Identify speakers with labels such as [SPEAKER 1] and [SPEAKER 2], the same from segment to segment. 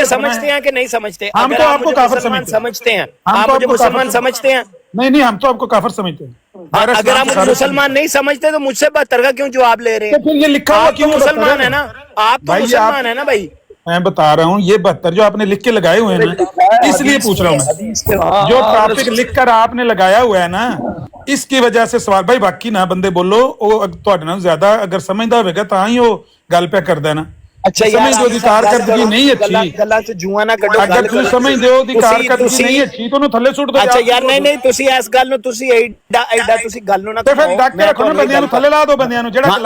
[SPEAKER 1] मुझे समझते हैं कि नहीं समझते?
[SPEAKER 2] हम तो आपको काफिर समझते
[SPEAKER 1] हैं, आप मुझे मुसलमान समझते हैं?
[SPEAKER 2] नहीं, हम तो आपको काफिर समझते हैं।
[SPEAKER 1] अगर आप मुझे मुसलमान नहीं समझते तो मुझसे 72 का क्यों जवाब ले रहे हैं?
[SPEAKER 2] तो फिर ये लिखा हुआ क्यों
[SPEAKER 1] मुसलमान है ना, आप तो मुसलमान है ना भाई।
[SPEAKER 2] मैं बता रहा हूँ ये 72 जो आपने लिख के लगाए हुए हैं ना, इसलिए पूछ रहा हूँ मैं। जो टॉपिक लिखकर आपने लगाया हुआ है ना, इसकी वजह से सवाल भाई बाकी ना बंदे बोलो ਤੁਹਾਡੇ ਨਾਲ ज्यादा अगर समझदा होगा ਤਾਂ ਹੀ ਉਹ ਗੱਲ पे करदा ना।
[SPEAKER 1] अच्छा
[SPEAKER 2] समझ दो अधिकार करदगी नहीं अच्छी,
[SPEAKER 1] गल्लां च जूआ ना कड्डो।
[SPEAKER 2] अगर तुम समझ दो अधिकार करदगी नहीं अच्छी तो ਉਹਨੂੰ ਥੱਲੇ ਸੁੱਟ ਦੋ।
[SPEAKER 1] अच्छा यार नहीं ਤੁਸੀਂ ਇਸ ਗੱਲ ਨੂੰ ਤੁਸੀਂ ਐਡਾ ਤੁਸੀਂ ਗੱਲ ਨੂੰ ਨਾ
[SPEAKER 2] ਤੇ ਫਿਰ ਡੱਕ ਕੇ ਰੱਖੋ ਨਾ, ਬੰਦਿਆਂ ਨੂੰ ਥੱਲੇ ਲਾ ਦਿਓ, ਬੰਦਿਆਂ ਨੂੰ ਜਿਹੜਾ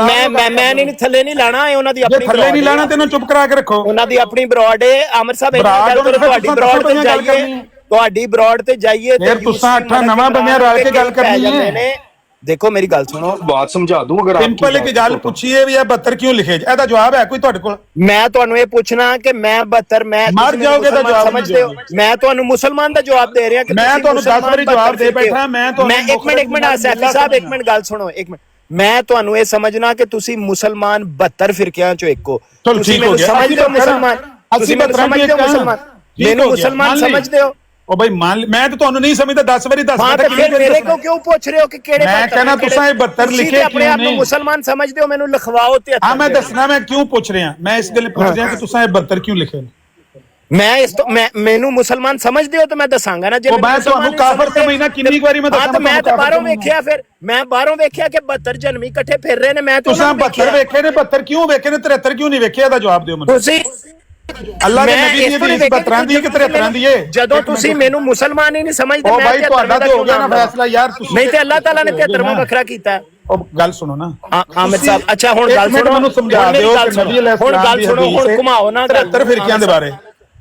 [SPEAKER 1] ਮੈਂ ਨਹੀਂ ਥੱਲੇ ਨਹੀਂ ਲਾਣਾ, ਉਹਨਾਂ ਦੀ ਆਪਣੀ
[SPEAKER 2] ਥੱਲੇ ਨਹੀਂ ਲਾਣਾ, ਤੈਨੂੰ ਚੁੱਪ ਕਰਾ ਕੇ ਰੱਖੋ।
[SPEAKER 1] ਉਹਨਾਂ ਦੀ ਆਪਣੀ ਬਰੋਡ ਹੈ। ਆਮਰ ਸਾਹਿਬ ਇਹ ਗੱਲ ਕਰੋ, ਤੁਹਾਡੀ ਬਰੋਡ ਤੇ ਜਾਈਏ, ਤੁਹਾਡੀ ਬਰੋਡ ਤੇ ਜਾਈਏ
[SPEAKER 2] ਯਾਰ ਤੁਸੀਂ 8 ਨਵਾਂ ਬੰਦਿਆਂ ਰਲ ਕੇ ਗੱਲ ਕਰਨੀ ਹੈ।
[SPEAKER 1] देखो मेरी गल सुनो,
[SPEAKER 3] बात समझा दूं अगर
[SPEAKER 2] सिंपल एक गल पूछिए भी 72 क्यों लिखे, ਇਹਦਾ ਜਵਾਬ ਹੈ ਕੋਈ ਤੁਹਾਡੇ ਕੋਲ?
[SPEAKER 1] ਮੈਂ ਤੁਹਾਨੂੰ ਇਹ ਪੁੱਛਣਾ ਕਿ ਮੈਂ 72 ਮੈਂ
[SPEAKER 2] ਮਰ ਜਾਓਗੇ ਤਾਂ ਜਵਾਬ
[SPEAKER 1] ਸਮਝਦੇ ਹੋ? ਮੈਂ ਤੁਹਾਨੂੰ ਮੁਸਲਮਾਨ ਦਾ ਜਵਾਬ ਦੇ ਰਿਹਾ ਕਿ
[SPEAKER 2] ਮੈਂ ਤੁਹਾਨੂੰ 10 ਵਾਰੀ ਜਵਾਬ ਦੇ ਬੈਠਾ। ਮੈਂ ਤੁਹਾਨੂੰ
[SPEAKER 1] ਇੱਕ ਮਿੰਟ ਸੈਫੀ ਸਾਹਿਬ ਇੱਕ ਮਿੰਟ ਗੱਲ ਸੁਣੋ, ਇੱਕ ਮਿੰਟ। ਮੈਂ ਤੁਹਾਨੂੰ ਇਹ ਸਮਝਣਾ ਕਿ ਤੁਸੀਂ ਮੁਸਲਮਾਨ 72 ਫਿਰਕਿਆਂ ਚੋਂ ਇੱਕ ਹੋ। ਤੁਸੀਂ ਮੈਨੂੰ ਸਮਝਦੇ ਹੋ ਮੁਸਲਮਾਨ? ਤੁਸੀਂ ਮੈਨੂੰ ਸਮਝਦੇ ਹੋ ਮੁਸਲਮਾਨ? ਮੈਨੂੰ ਮੁਸਲਮਾਨ ਸਮਝਦੇ ਹੋ?
[SPEAKER 2] ਉਹ ਭਾਈ ਮੰਨ ਮੈਂ ਤਾਂ ਤੁਹਾਨੂੰ ਨਹੀਂ ਸਮਝਦਾ 10 ਵਾਰੀ ਦੱਸ।
[SPEAKER 1] ਹਾਂ ਤੇ ਫਿਰ ਮੇਰੇ ਕੋ ਕਿਉਂ ਪੁੱਛ ਰਹੇ ਹੋ ਕਿ ਕਿਹੜੇ?
[SPEAKER 2] ਮੈਂ ਕਹਿੰਦਾ ਤੁਸੀਂ ਇਹ 72 ਲਿਖੇ
[SPEAKER 1] ਆਪਣੇ ਆਪ ਨੂੰ ਮੁਸਲਮਾਨ ਸਮਝਦੇ ਹੋ? ਮੈਨੂੰ ਲਿਖਵਾਓ ਤੇ
[SPEAKER 2] ਹਾਂ ਮੈਂ ਦੱਸਣਾ ਮੈਂ ਕਿਉਂ ਪੁੱਛ ਰਿਹਾ। ਮੈਂ ਇਸ ਗੱਲ ਪੁੱਛ ਰਿਹਾ ਕਿ ਤੁਸੀਂ ਇਹ 72 ਕਿਉਂ ਲਿਖੇ।
[SPEAKER 1] ਮੈਂ ਇਸ ਤੋਂ ਮੈਨੂੰ ਮੁਸਲਮਾਨ ਸਮਝਦੇ ਹੋ ਤਾਂ ਮੈਂ ਦੱਸਾਂਗਾ ਨਾ। ਜੇ
[SPEAKER 2] ਮੈਂ ਤੁਹਾਨੂੰ ਕਾਫਰ ਸਮਝਣਾ ਕਿੰਨੀ ਵਾਰੀ ਮੈਂ ਦੱਸਾਂ?
[SPEAKER 1] ਮੈਂ ਤਾਂ ਬਾਹਰੋਂ ਵੇਖਿਆ, ਫਿਰ ਮੈਂ ਬਾਹਰੋਂ ਵੇਖਿਆ ਕਿ 72 ਜਨਮੀ ਇਕੱਠੇ ਫਿਰ ਰਹੇ ਨੇ। ਮੈਂ
[SPEAKER 2] ਤੁਸੀਂ 72 ਵੇਖੇ ਨੇ, 72 ਕਿਉਂ ਵੇਖੇ ਨੇ, 73 ਕਿਉਂ ਨਹੀਂ ਵੇਖਿਆ? ਇਹਦਾ ਜਵਾਬ ਦਿਓ ਮੈਨੂੰ।
[SPEAKER 1] ਤੁਸੀਂ
[SPEAKER 2] ਅੱਲਾਹ ਦੇ ਨਬੀ ਦੀ ਹਦੀਸ 72 ਦੀ ਕਿ 73 ਦੀ ਹੈ?
[SPEAKER 1] ਜਦੋਂ ਤੁਸੀਂ ਮੈਨੂੰ ਮੁਸਲਮਾਨ ਹੀ ਨਹੀਂ ਸਮਝਦੇ,
[SPEAKER 2] ਮੈਂ ਭਾਈ ਤੁਹਾਡਾ ਤੇ ਹੋ ਗਿਆ ਨਾ ਫੈਸਲਾ ਯਾਰ। ਤੁਸੀਂ
[SPEAKER 1] ਨਹੀਂ ਤੇ ਅੱਲਾਹ ਤਾਲਾ ਨੇ 73ਵਾਂ ਵੱਖਰਾ ਕੀਤਾ।
[SPEAKER 2] ਉਹ ਗੱਲ ਸੁਣੋ ਨਾ
[SPEAKER 1] ਆਮਦ ਸਾਹਿਬ। ਅੱਛਾ ਹੁਣ ਗੱਲ ਸੁਣੋ,
[SPEAKER 2] ਮੈਨੂੰ ਸਮਝਾ ਦਿਓ ਕਿ ਨਬੀ ਅਲੈਹਿਸਸਲਾਮ
[SPEAKER 1] ਹੁਣ ਗੱਲ ਸੁਣੋ, ਹੁਣ ਘੁਮਾਓ ਨਾ
[SPEAKER 2] 73 ਫਿਰਕਿਆਂ ਦੇ ਬਾਰੇ।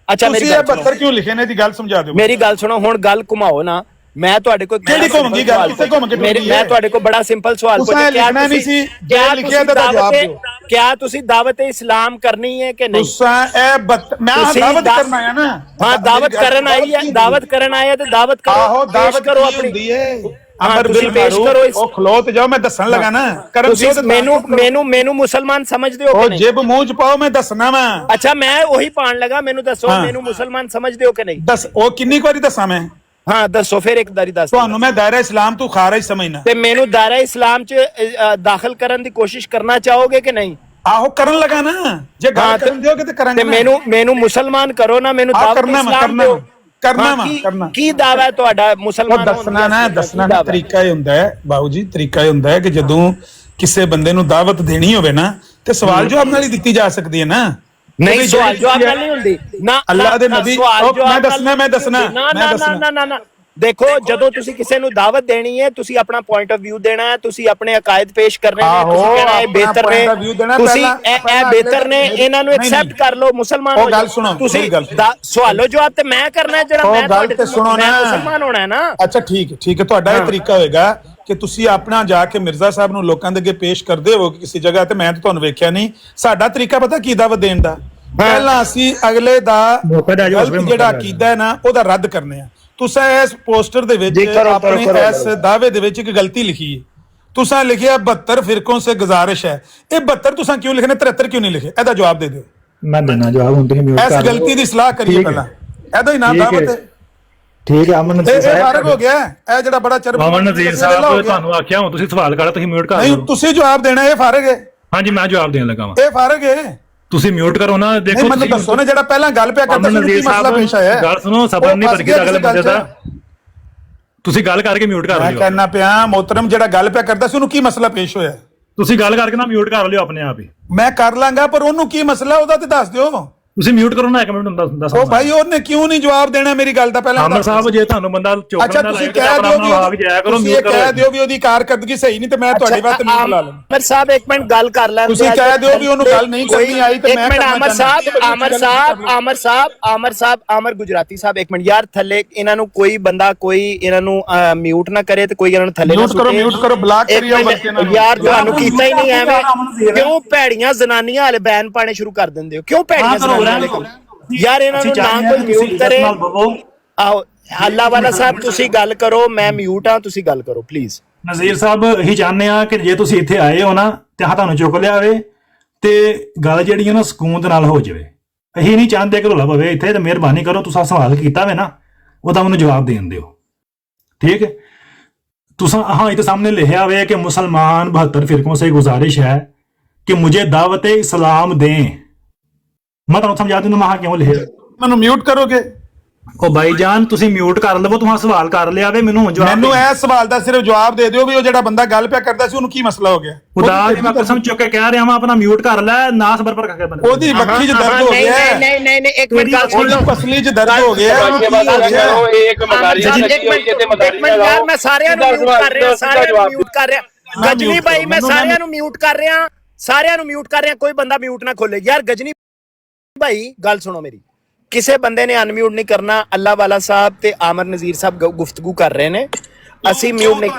[SPEAKER 1] ਅੱਛਾ ਮੇਰੀ
[SPEAKER 2] ਗੱਲ 72 ਕਿਉਂ ਲਿਖੇ ਨੇ ਦੀ ਗੱਲ ਸਮਝਾ ਦਿਓ।
[SPEAKER 1] ਮੇਰੀ ਗੱਲ ਸੁਣੋ, ਹੁਣ ਗੱਲ ਘੁਮਾਓ ਨਾ। ਮੈਂ ਤੁਹਾਡੇ ਕੋਲ
[SPEAKER 2] ਕਿਹੜੀ ਘੁੰਮਦੀ ਗੱਲ, ਕਿੱਥੇ ਘੁੰਮ ਕੇ ਟੁੱਟੀ ਹੈ?
[SPEAKER 1] ਮੈਂ ਤੁਹਾਡੇ ਕੋਲ ਬੜਾ ਸਿੰਪਲ ਸਵਾਲ ਪੁੱਛਿਆ,
[SPEAKER 2] ਕਿਆ ਨਹੀਂ ਸੀ ਜੇ ਲਿਖਿਆ ਤਾਂ ਜਵਾਬ ਦਿਓ।
[SPEAKER 1] ਕਿਆ ਤੁਸੀਂ ਦਾਵਤ ਇਸਲਾਮ ਕਰਨੀ ਹੈ ਕਿ ਨਹੀਂ?
[SPEAKER 2] ਤੁਸੀਂ ਇਹ ਮੈਂ ਦਾਵਤ ਕਰਨ ਆਇਆ ਨਾ।
[SPEAKER 1] ਹਾਂ ਦਾਵਤ ਕਰਨ ਆਈ ਹੈ, ਦਾਵਤ ਕਰਨ ਆਇਆ ਤੇ ਦਾਵਤ ਕਰੋ।
[SPEAKER 2] ਆਹੋ ਦਾਵਤ
[SPEAKER 1] ਕਰੋ ਆਪਣੀ
[SPEAKER 2] ਹੁੰਦੀ ਹੈ।
[SPEAKER 1] ਅਮਰ ਬਿਲ ਪੇਸ਼ ਕਰੋ।
[SPEAKER 2] ਉਹ ਖਲੋ ਤੇ ਜਾਓ, ਮੈਂ ਦੱਸਣ ਲੱਗਾ ਨਾ।
[SPEAKER 1] ਮੈਨੂੰ ਮੁਸਲਮਾਨ ਸਮਝਦੇ ਹੋ ਕਿ ਨਹੀਂ?
[SPEAKER 2] ਜਿਬ ਮੂੰਹ ਚ ਪਾਓ, ਮੈਂ ਦੱਸਣਾ ਵਾ।
[SPEAKER 1] ਅੱਛਾ ਮੈਂ ਉਹੀ ਪਾਣ ਲੱਗਾ, ਮੈਨੂੰ ਦੱਸੋ ਮੈਨੂੰ ਮੁਸਲਮਾਨ ਸਮਝਦੇ ਹੋ ਕਿ ਨਹੀਂ?
[SPEAKER 2] ਦੱਸ ਉਹ ਕਿੰਨੀ ਵਾਰੀ ਦੱਸਾਂ ਮੈਂ?
[SPEAKER 1] ਹਾਂ ਦੱਸੋ ਫਿਰ ਇੱਕ ਦਾਰੀ ਦੱਸ।
[SPEAKER 2] ਤੁਹਾਨੂੰ ਮੈਂ ਦਾਇਰਾ ਇਸਲਾਮ ਤੋਂ ਖਾਰਜ ਸਮਝਣਾ
[SPEAKER 1] ਤੇ ਮੈਨੂੰ ਦਾਇਰਾ ਇਸਲਾਮ ਚ ਦਾਖਲ ਕਰਨ ਦੀ ਕੋਸ਼ਿਸ਼ ਕਰਨਾ ਚਾਹੋਗੇ ਕਿ ਨਹੀਂ?
[SPEAKER 2] ਆਹੋ ਕਰਨ ਲੱਗਾ ਨਾ। ਜੇ ਗੱਲ ਕਰਨ ਦਿਓਗੇ ਤੇ ਕਰਾਂਗੇ।
[SPEAKER 1] ਤੇ ਮੈਨੂੰ ਮੁਸਲਮਾਨ ਕਰੋ ਨਾ, ਮੈਨੂੰ ਦਾਵਤ ਇਸਲਾਮ ਦਿਓ। ਕਰਨਾ ਕੀ ਦਾਵਾ ਹੈ ਤੁਹਾਡਾ ਮੁਸਲਮਾਨ ਹੋਣ ਦਾ?
[SPEAKER 2] ਦੱਸਣਾ ਤਰੀਕਾ ਇਹ ਹੁੰਦਾ ਹੈ ਬਾਬੂ ਜੀ, ਤਰੀਕਾ ਇਹ ਹੁੰਦਾ ਹੈ ਕਿ ਜਦੋਂ ਕਿਸੇ ਬੰਦੇ ਨੂੰ ਦਾਵਤ ਦੇਣੀ ਹੋਵੇ ਨਾ ਤੇ ਸਵਾਲ ਜਵਾਬ ਨਾਲ ਹੀ ਦਿੱਤੀ ਜਾ ਸਕਦੀ ਹੈ ਨਾ।
[SPEAKER 1] ਨਹੀਂ ਸਵਾਲ ਜਵਾਬ ਨਾਲ ਨਹੀਂ ਹੁੰਦੀ ਨਾ।
[SPEAKER 2] ਅੱਲਾਹ ਦੇ ਨਬੀ ਮੈਂ ਦੱਸਣਾ
[SPEAKER 1] ਨਾ ਦੇਖੋ, ਜਦੋਂ ਤੁਸੀਂ ਕਿਸੇ ਨੂੰ ਦਾਵਤ ਦੇਣੀ ਹੈ, ਤੁਸੀਂ ਆਪਣਾ ਪੁਆਇੰਟ ਆਫ View ਦੇਣਾ ਹੈ, ਤੁਸੀਂ ਆਪਣੇ ਅਕਾਇਦ ਪੇਸ਼ ਕਰਨੇ ਨੇ, ਤੁਸੀਂ ਕਹਿਣਾ ਇਹ ਬਿਹਤਰ ਨੇ, ਤੁਸੀਂ ਇਹ ਬਿਹਤਰ ਨੇ, ਇਹਨਾਂ ਨੂੰ ਐਕਸੈਪਟ ਕਰ ਲਓ, ਮੁਸਲਮਾਨ ਹੋ ਜਾਓ। ਤੁਸੀਂ ਸਵਾਲੋ ਜਵਾਬ ਤੇ ਮੈਂ ਕਰਨਾ ਜਿਹੜਾ ਮੈਂ ਤੁਹਾਡੇ ਤੋਂ ਮੁਸਲਮਾਨ ਹੋਣਾ ਹੈ ਨਾ।
[SPEAKER 2] ਅੱਛਾ ਠੀਕ ਹੈ ਤੁਹਾਡਾ ਇਹ ਤਰੀਕਾ ਹੋਏਗਾ ਕਿ ਤੁਸੀਂ ਆਪਣਾ ਜਾ ਕੇ ਮਿਰਜ਼ਾ ਸਾਹਿਬ ਨੂੰ ਲੋਕਾਂ ਦੇ ਅੱਗੇ ਪੇਸ਼ ਕਰਦੇ ਹੋ ਕਿਸੇ ਜਗ੍ਹਾ ਤੇ। ਮੈਂ ਤਾਂ ਤੁਹਾਨੂੰ ਵੇਖਿਆ ਨਹੀਂ। ਸਾਡਾ ਤਰੀਕਾ ਪਤਾ ਕੀ ਦਾਵਤ ਦੇਣ ਦਾ? ਪਹਿਲਾਂ ਅਸੀਂ ਅਗਲੇ ਦਾ ਜਿਹੜਾ ਅਕੀਦਾ ਹੈ ਨਾ ਉਹਦਾ ਰੱਦ ਕਰਨੇ ਆ। ਤੁਸੀਂ ਇਸ ਪੋਸਟਰ ਦੇ ਵਿੱਚ ਆਪਣੇ ਇਸ ਦਾਅਵੇ ਦੇ ਵਿੱਚ ਇੱਕ ਗਲਤੀ ਲਿਖੀ ਹੈ। ਤੁਸੀਂ ਲਿਖਿਆ 72 ਫਿਰਕੋਂ ਸੇ ਗੁਜ਼ਾਰਿਸ਼ ਹੈ। ਇਹ 72 ਤੁਸੀਂ ਕਿਉਂ ਲਿਖਨੇ, 73 ਕਿਉਂ ਨਹੀਂ ਲਿਖੇ? ਇਹਦਾ ਜਵਾਬ ਦੇ ਦਿਓ।
[SPEAKER 4] ਮੈਂ ਦੇਣਾ ਜਵਾਬ ਹੁਣ ਤੁਸੀਂ ਮਿਊਟ ਕਰ ਲਓ।
[SPEAKER 2] ਇਸ ਗਲਤੀ ਦੀ ਇਸਲਾਹ ਕਰੀਏ ਪਹਿਲਾਂ। ਇਹਦਾ ਹੀ ਨਾਮ ਦਾਵਤ ਹੈ।
[SPEAKER 4] ਠੀਕ ਹੈ ਅਮਨ ਨਜ਼ੀਰ ਸਾਹਿਬ,
[SPEAKER 2] ਇਹ ਫਰਕ ਹੋ ਗਿਆ। ਇਹ ਜਿਹੜਾ ਬੜਾ ਚਰਬੀ
[SPEAKER 5] ਅਮਨ ਨਜ਼ੀਰ ਸਾਹਿਬ ਤੁਹਾਨੂੰ ਆਖਿਆ ਹੁਣ ਤੁਸੀਂ ਸਵਾਲ ਕਰੋ, ਤੁਸੀਂ ਮਿਊਟ ਕਰ ਲਓ।
[SPEAKER 2] ਨਹੀਂ ਤੁਸੀਂ ਜਵਾਬ ਦੇਣਾ, ਇਹ ਫਰਕ ਹੈ।
[SPEAKER 5] ਹਾਂਜੀ ਮੈਂ ਜਵਾਬ ਦੇਣ ਲੱਗਾ ਵਾਂ।
[SPEAKER 2] ਇਹ ਫਰਕ ਹੈ।
[SPEAKER 5] ਤੁਸੀਂ ਮਿਊਟ ਕਰੋ ਨਾ। ਦੇਖੋ
[SPEAKER 2] ਮੈਨੂੰ ਦੱਸੋ ਨਾ ਜਿਹੜਾ ਪਹਿਲਾਂ ਗੱਲ ਪਿਆ ਕਰਦਾ ਸੀ ਕੀ ਮਸਲਾ ਪੇਸ਼ ਆਇਆ?
[SPEAKER 5] ਗੱਲ ਸੁਣੋ, ਸਬਰ ਨਹੀਂ ਬਰਕੀ ਅਗਲੇ ਬੰਦੇ ਦਾ। ਤੁਸੀਂ ਗੱਲ ਕਰਕੇ ਮਿਊਟ ਕਰ ਲਿਓ।
[SPEAKER 2] ਮੈਂ ਕਹਿਣਾ ਪਿਆ ਮੋਹਤਰਮ ਜਿਹੜਾ ਗੱਲ ਪਿਆ ਕਰਦਾ ਸੀ ਉਹਨੂੰ ਕੀ ਮਸਲਾ ਪੇਸ਼ ਹੋਇਆ?
[SPEAKER 5] ਤੁਸੀਂ ਗੱਲ ਕਰਕੇ ਨਾ ਮਿਊਟ ਕਰ ਲਿਓ ਆਪਣੇ ਆਪ ਹੀ।
[SPEAKER 2] ਮੈਂ ਕਰ ਲਾਂਗਾ ਪਰ ਉਹਨੂੰ ਕੀ ਮਸਲਾ ਉਹਦਾ ਤੇ ਦੱਸ ਦਿਓ।
[SPEAKER 5] ਤੁਸੀਂ ਮਿਊਟ ਕਰੋ ਨਾ, 1 ਮਿੰਟ ਹੁੰਦਾ ਦੱਸ।
[SPEAKER 2] ਉਹ ਭਾਈ ਉਹਨੇ ਕਿਉਂ ਨਹੀਂ ਜਵਾਬ ਦੇਣਾ ਮੇਰੀ ਗੱਲ ਦਾ? ਪਹਿਲਾਂ
[SPEAKER 5] ਆਮਰ ਸਾਹਿਬ ਜੇ ਤੁਹਾਨੂੰ ਬੰਦਾ ਚੁੱਕ
[SPEAKER 2] ਅੱਛਾ ਤੁਸੀਂ ਕਹਿ ਦਿਓ ਵੀ ਉਹਦੀ ਕਾਰਕਰਦਗੀ ਸਹੀ ਨਹੀਂ ਤੇ ਮੈਂ ਤੁਹਾਡੀ ਬਾਤ ਨਹੀਂ ਲਾ ਲਵਾਂ।
[SPEAKER 1] ਆਮਰ ਸਾਹਿਬ ਇੱਕ ਮਿੰਟ ਗੱਲ ਕਰ ਲੈਣ।
[SPEAKER 2] ਤੁਸੀਂ ਕਹਿ ਦਿਓ ਵੀ ਉਹਨੂੰ ਗੱਲ ਨਹੀਂ ਕਰਨੀ ਆਈ ਤੇ ਮੈਂ
[SPEAKER 1] ਆਮਰ ਗੁਜਰਾਤੀ ਸਾਹਿਬ ਇੱਕ ਮਿੰਟ ਯਾਰ, ਥੱਲੇ ਇਹਨਾਂ ਨੂੰ ਕੋਈ ਬੰਦਾ ਕੋਈ ਇਹਨਾਂ ਨੂੰ ਮਿਊਟ ਨਾ ਕਰੇ ਤੇ ਕੋਈ ਇਹਨਾਂ ਨੂੰ ਥੱਲੇ ਨਾ ਸੁੱਟੇ।
[SPEAKER 2] ਮਿਊਟ ਕਰੋ ਬਲਾਕ ਕਰਿਓ
[SPEAKER 1] ਯਾਰ ਤੁਹਾਨੂੰ ਕੀਤਾ ਹੀ ਨਹੀਂ ਐਵੇਂ। ਕਿਉਂ ਭੈੜੀਆਂ ਜ਼ਨਾਨੀਆਂ ਵਾਲੇ ਬੈਨ ਪਾਣੇ ਸ਼ੁਰੂ ਕਰ ਦਿੰਦੇ ਹੋ? ਕਿਉਂ ਭੈੜੀਆਂ ਜ਼ਨਾਨੀਆਂ ਵਾਲੇ ਕੰਮ? ਯਾਰ ਇਹਨਾਂ ਨੂੰ ਨਾ ਕੋਈ ਮਿਊਟ ਕਰੇ। ਆਓ ਅੱਲਾਹ ਵਾਲਾ ਸਾਹਿਬ ਤੁਸੀਂ ਗੱਲ ਕਰੋ, ਮੈਂ ਮਿਊਟ ਹਾਂ, ਤੁਸੀਂ ਗੱਲ ਕਰੋ ਪਲੀਜ਼।
[SPEAKER 5] ਨਜ਼ੀਰ ਸਾਹਿਬ ਇਹੀ ਚਾਹੁੰਦੇ ਆ ਕਿ ਜੇ ਤੁਸੀਂ ਇੱਥੇ ਆਏ ਹੋ ਨਾ ਤੇ ਤੁਹਾਨੂੰ ਚੁੱਕ ਲਿਆ ਹੋਵੇ ਤੇ ਗੱਲ ਜਿਹੜੀ ਹੈ ਨਾ ਸਕੂਨ ਦੇ ਨਾਲ ਹੋ ਜਾਵੇ। ਅਸੀਂ ਨਹੀਂ ਚਾਹੁੰਦੇ ਕਿ ਰੌਲਾ ਪਵੇ ਇੱਥੇ, ਤੇ ਮਿਹਰਬਾਨੀ ਕਰੋ ਤੁਸੀਂ ਸਵਾਲ ਕੀਤਾ ਵੇ ਨਾ ਉਹਦਾ ਮੈਨੂੰ ਜਵਾਬ ਦੇਣ ਦਿਓ। ठीक है, तुसा हाँ इतने सामने लिखा हुआ है कि मुसलमान 72 फिरकों से गुजारिश है कि मुझे दावत इस्लाम दें। मैं तुम समझा दूं मैं क्यों लिखे।
[SPEAKER 2] ਮੈਨੂੰ ਮਿਊਟ ਕਰੋਗੇ?
[SPEAKER 5] ओ भाईजान तुसी म्यूट कर लवो, तुहां सवाल कर लिया वे, मैनू जवाब
[SPEAKER 2] ਮੈਨੂੰ ਇਹ ਸਵਾਲ ਦਾ ਸਿਰਫ ਜਵਾਬ ਦੇ ਦਿਓ ਵੀ ਉਹ ਜਿਹੜਾ ਬੰਦਾ ਗੱਲ ਪਿਆ ਕਰਦਾ ਸੀ ਉਹਨੂੰ ਕੀ ਮਸਲਾ ਹੋ ਗਿਆ?
[SPEAKER 5] खुदा दी मैं कसम चुक के कह रहा मैं अपना म्यूट कर ले ना सबर पर करके बंदे
[SPEAKER 2] ਉਹਦੀ ਬੱਖੀ 'ਚ ਦਰਦ ਹੋ ਗਿਆ ਹੈ,
[SPEAKER 1] नहीं एक मिनट गल सुन लो,
[SPEAKER 2] ਉਹਦੀ ਪਸਲੀ 'ਚ ਦਰਦ ਹੋ ਗਿਆ ਹੈ।
[SPEAKER 1] यार मैं सारिਆਂ ਨੂੰ ਮਿਊਟ ਕਰ ਰਿਹਾ, ਸਾਰਿਆਂ ਨੂੰ ਮਿਊਟ ਕਰ ਰਿਹਾ। ਗਜਨੀ ਭਾਈ ਮੈਂ ਸਾਰਿਆਂ ਨੂੰ ਮਿਊਟ ਕਰ ਰਿਹਾ, ਸਾਰਿਆਂ ਨੂੰ ਮਿਊਟ ਕਰ ਰਿਹਾ, ਕੋਈ ਬੰਦਾ ਮਿਊਟ ਨਾ ਖੋਲੇ। ਯਾਰ ਗਜਨੀ ਭਾਈ ਗੱਲ ਸੁਣੋ ਮੇਰੀ, ਕਿਸੇ ਬੰਦੇ ਨੇ ਅਨਮਿਊਟ ਨਹੀਂ ਕਰਨਾ। ਅੱਲਾ ਵਾਲਾ ਸਾਹਿਬ ਤੇ ਆਮਰ ਨਜ਼ੀਰ ਸਾਹਿਬ ਗੁਫ਼ਤਗੂ ਕਰ ਰਹੇ ਨੇ, ਅਸੀਂ ਮਿਊਟ ਨਹੀਂ।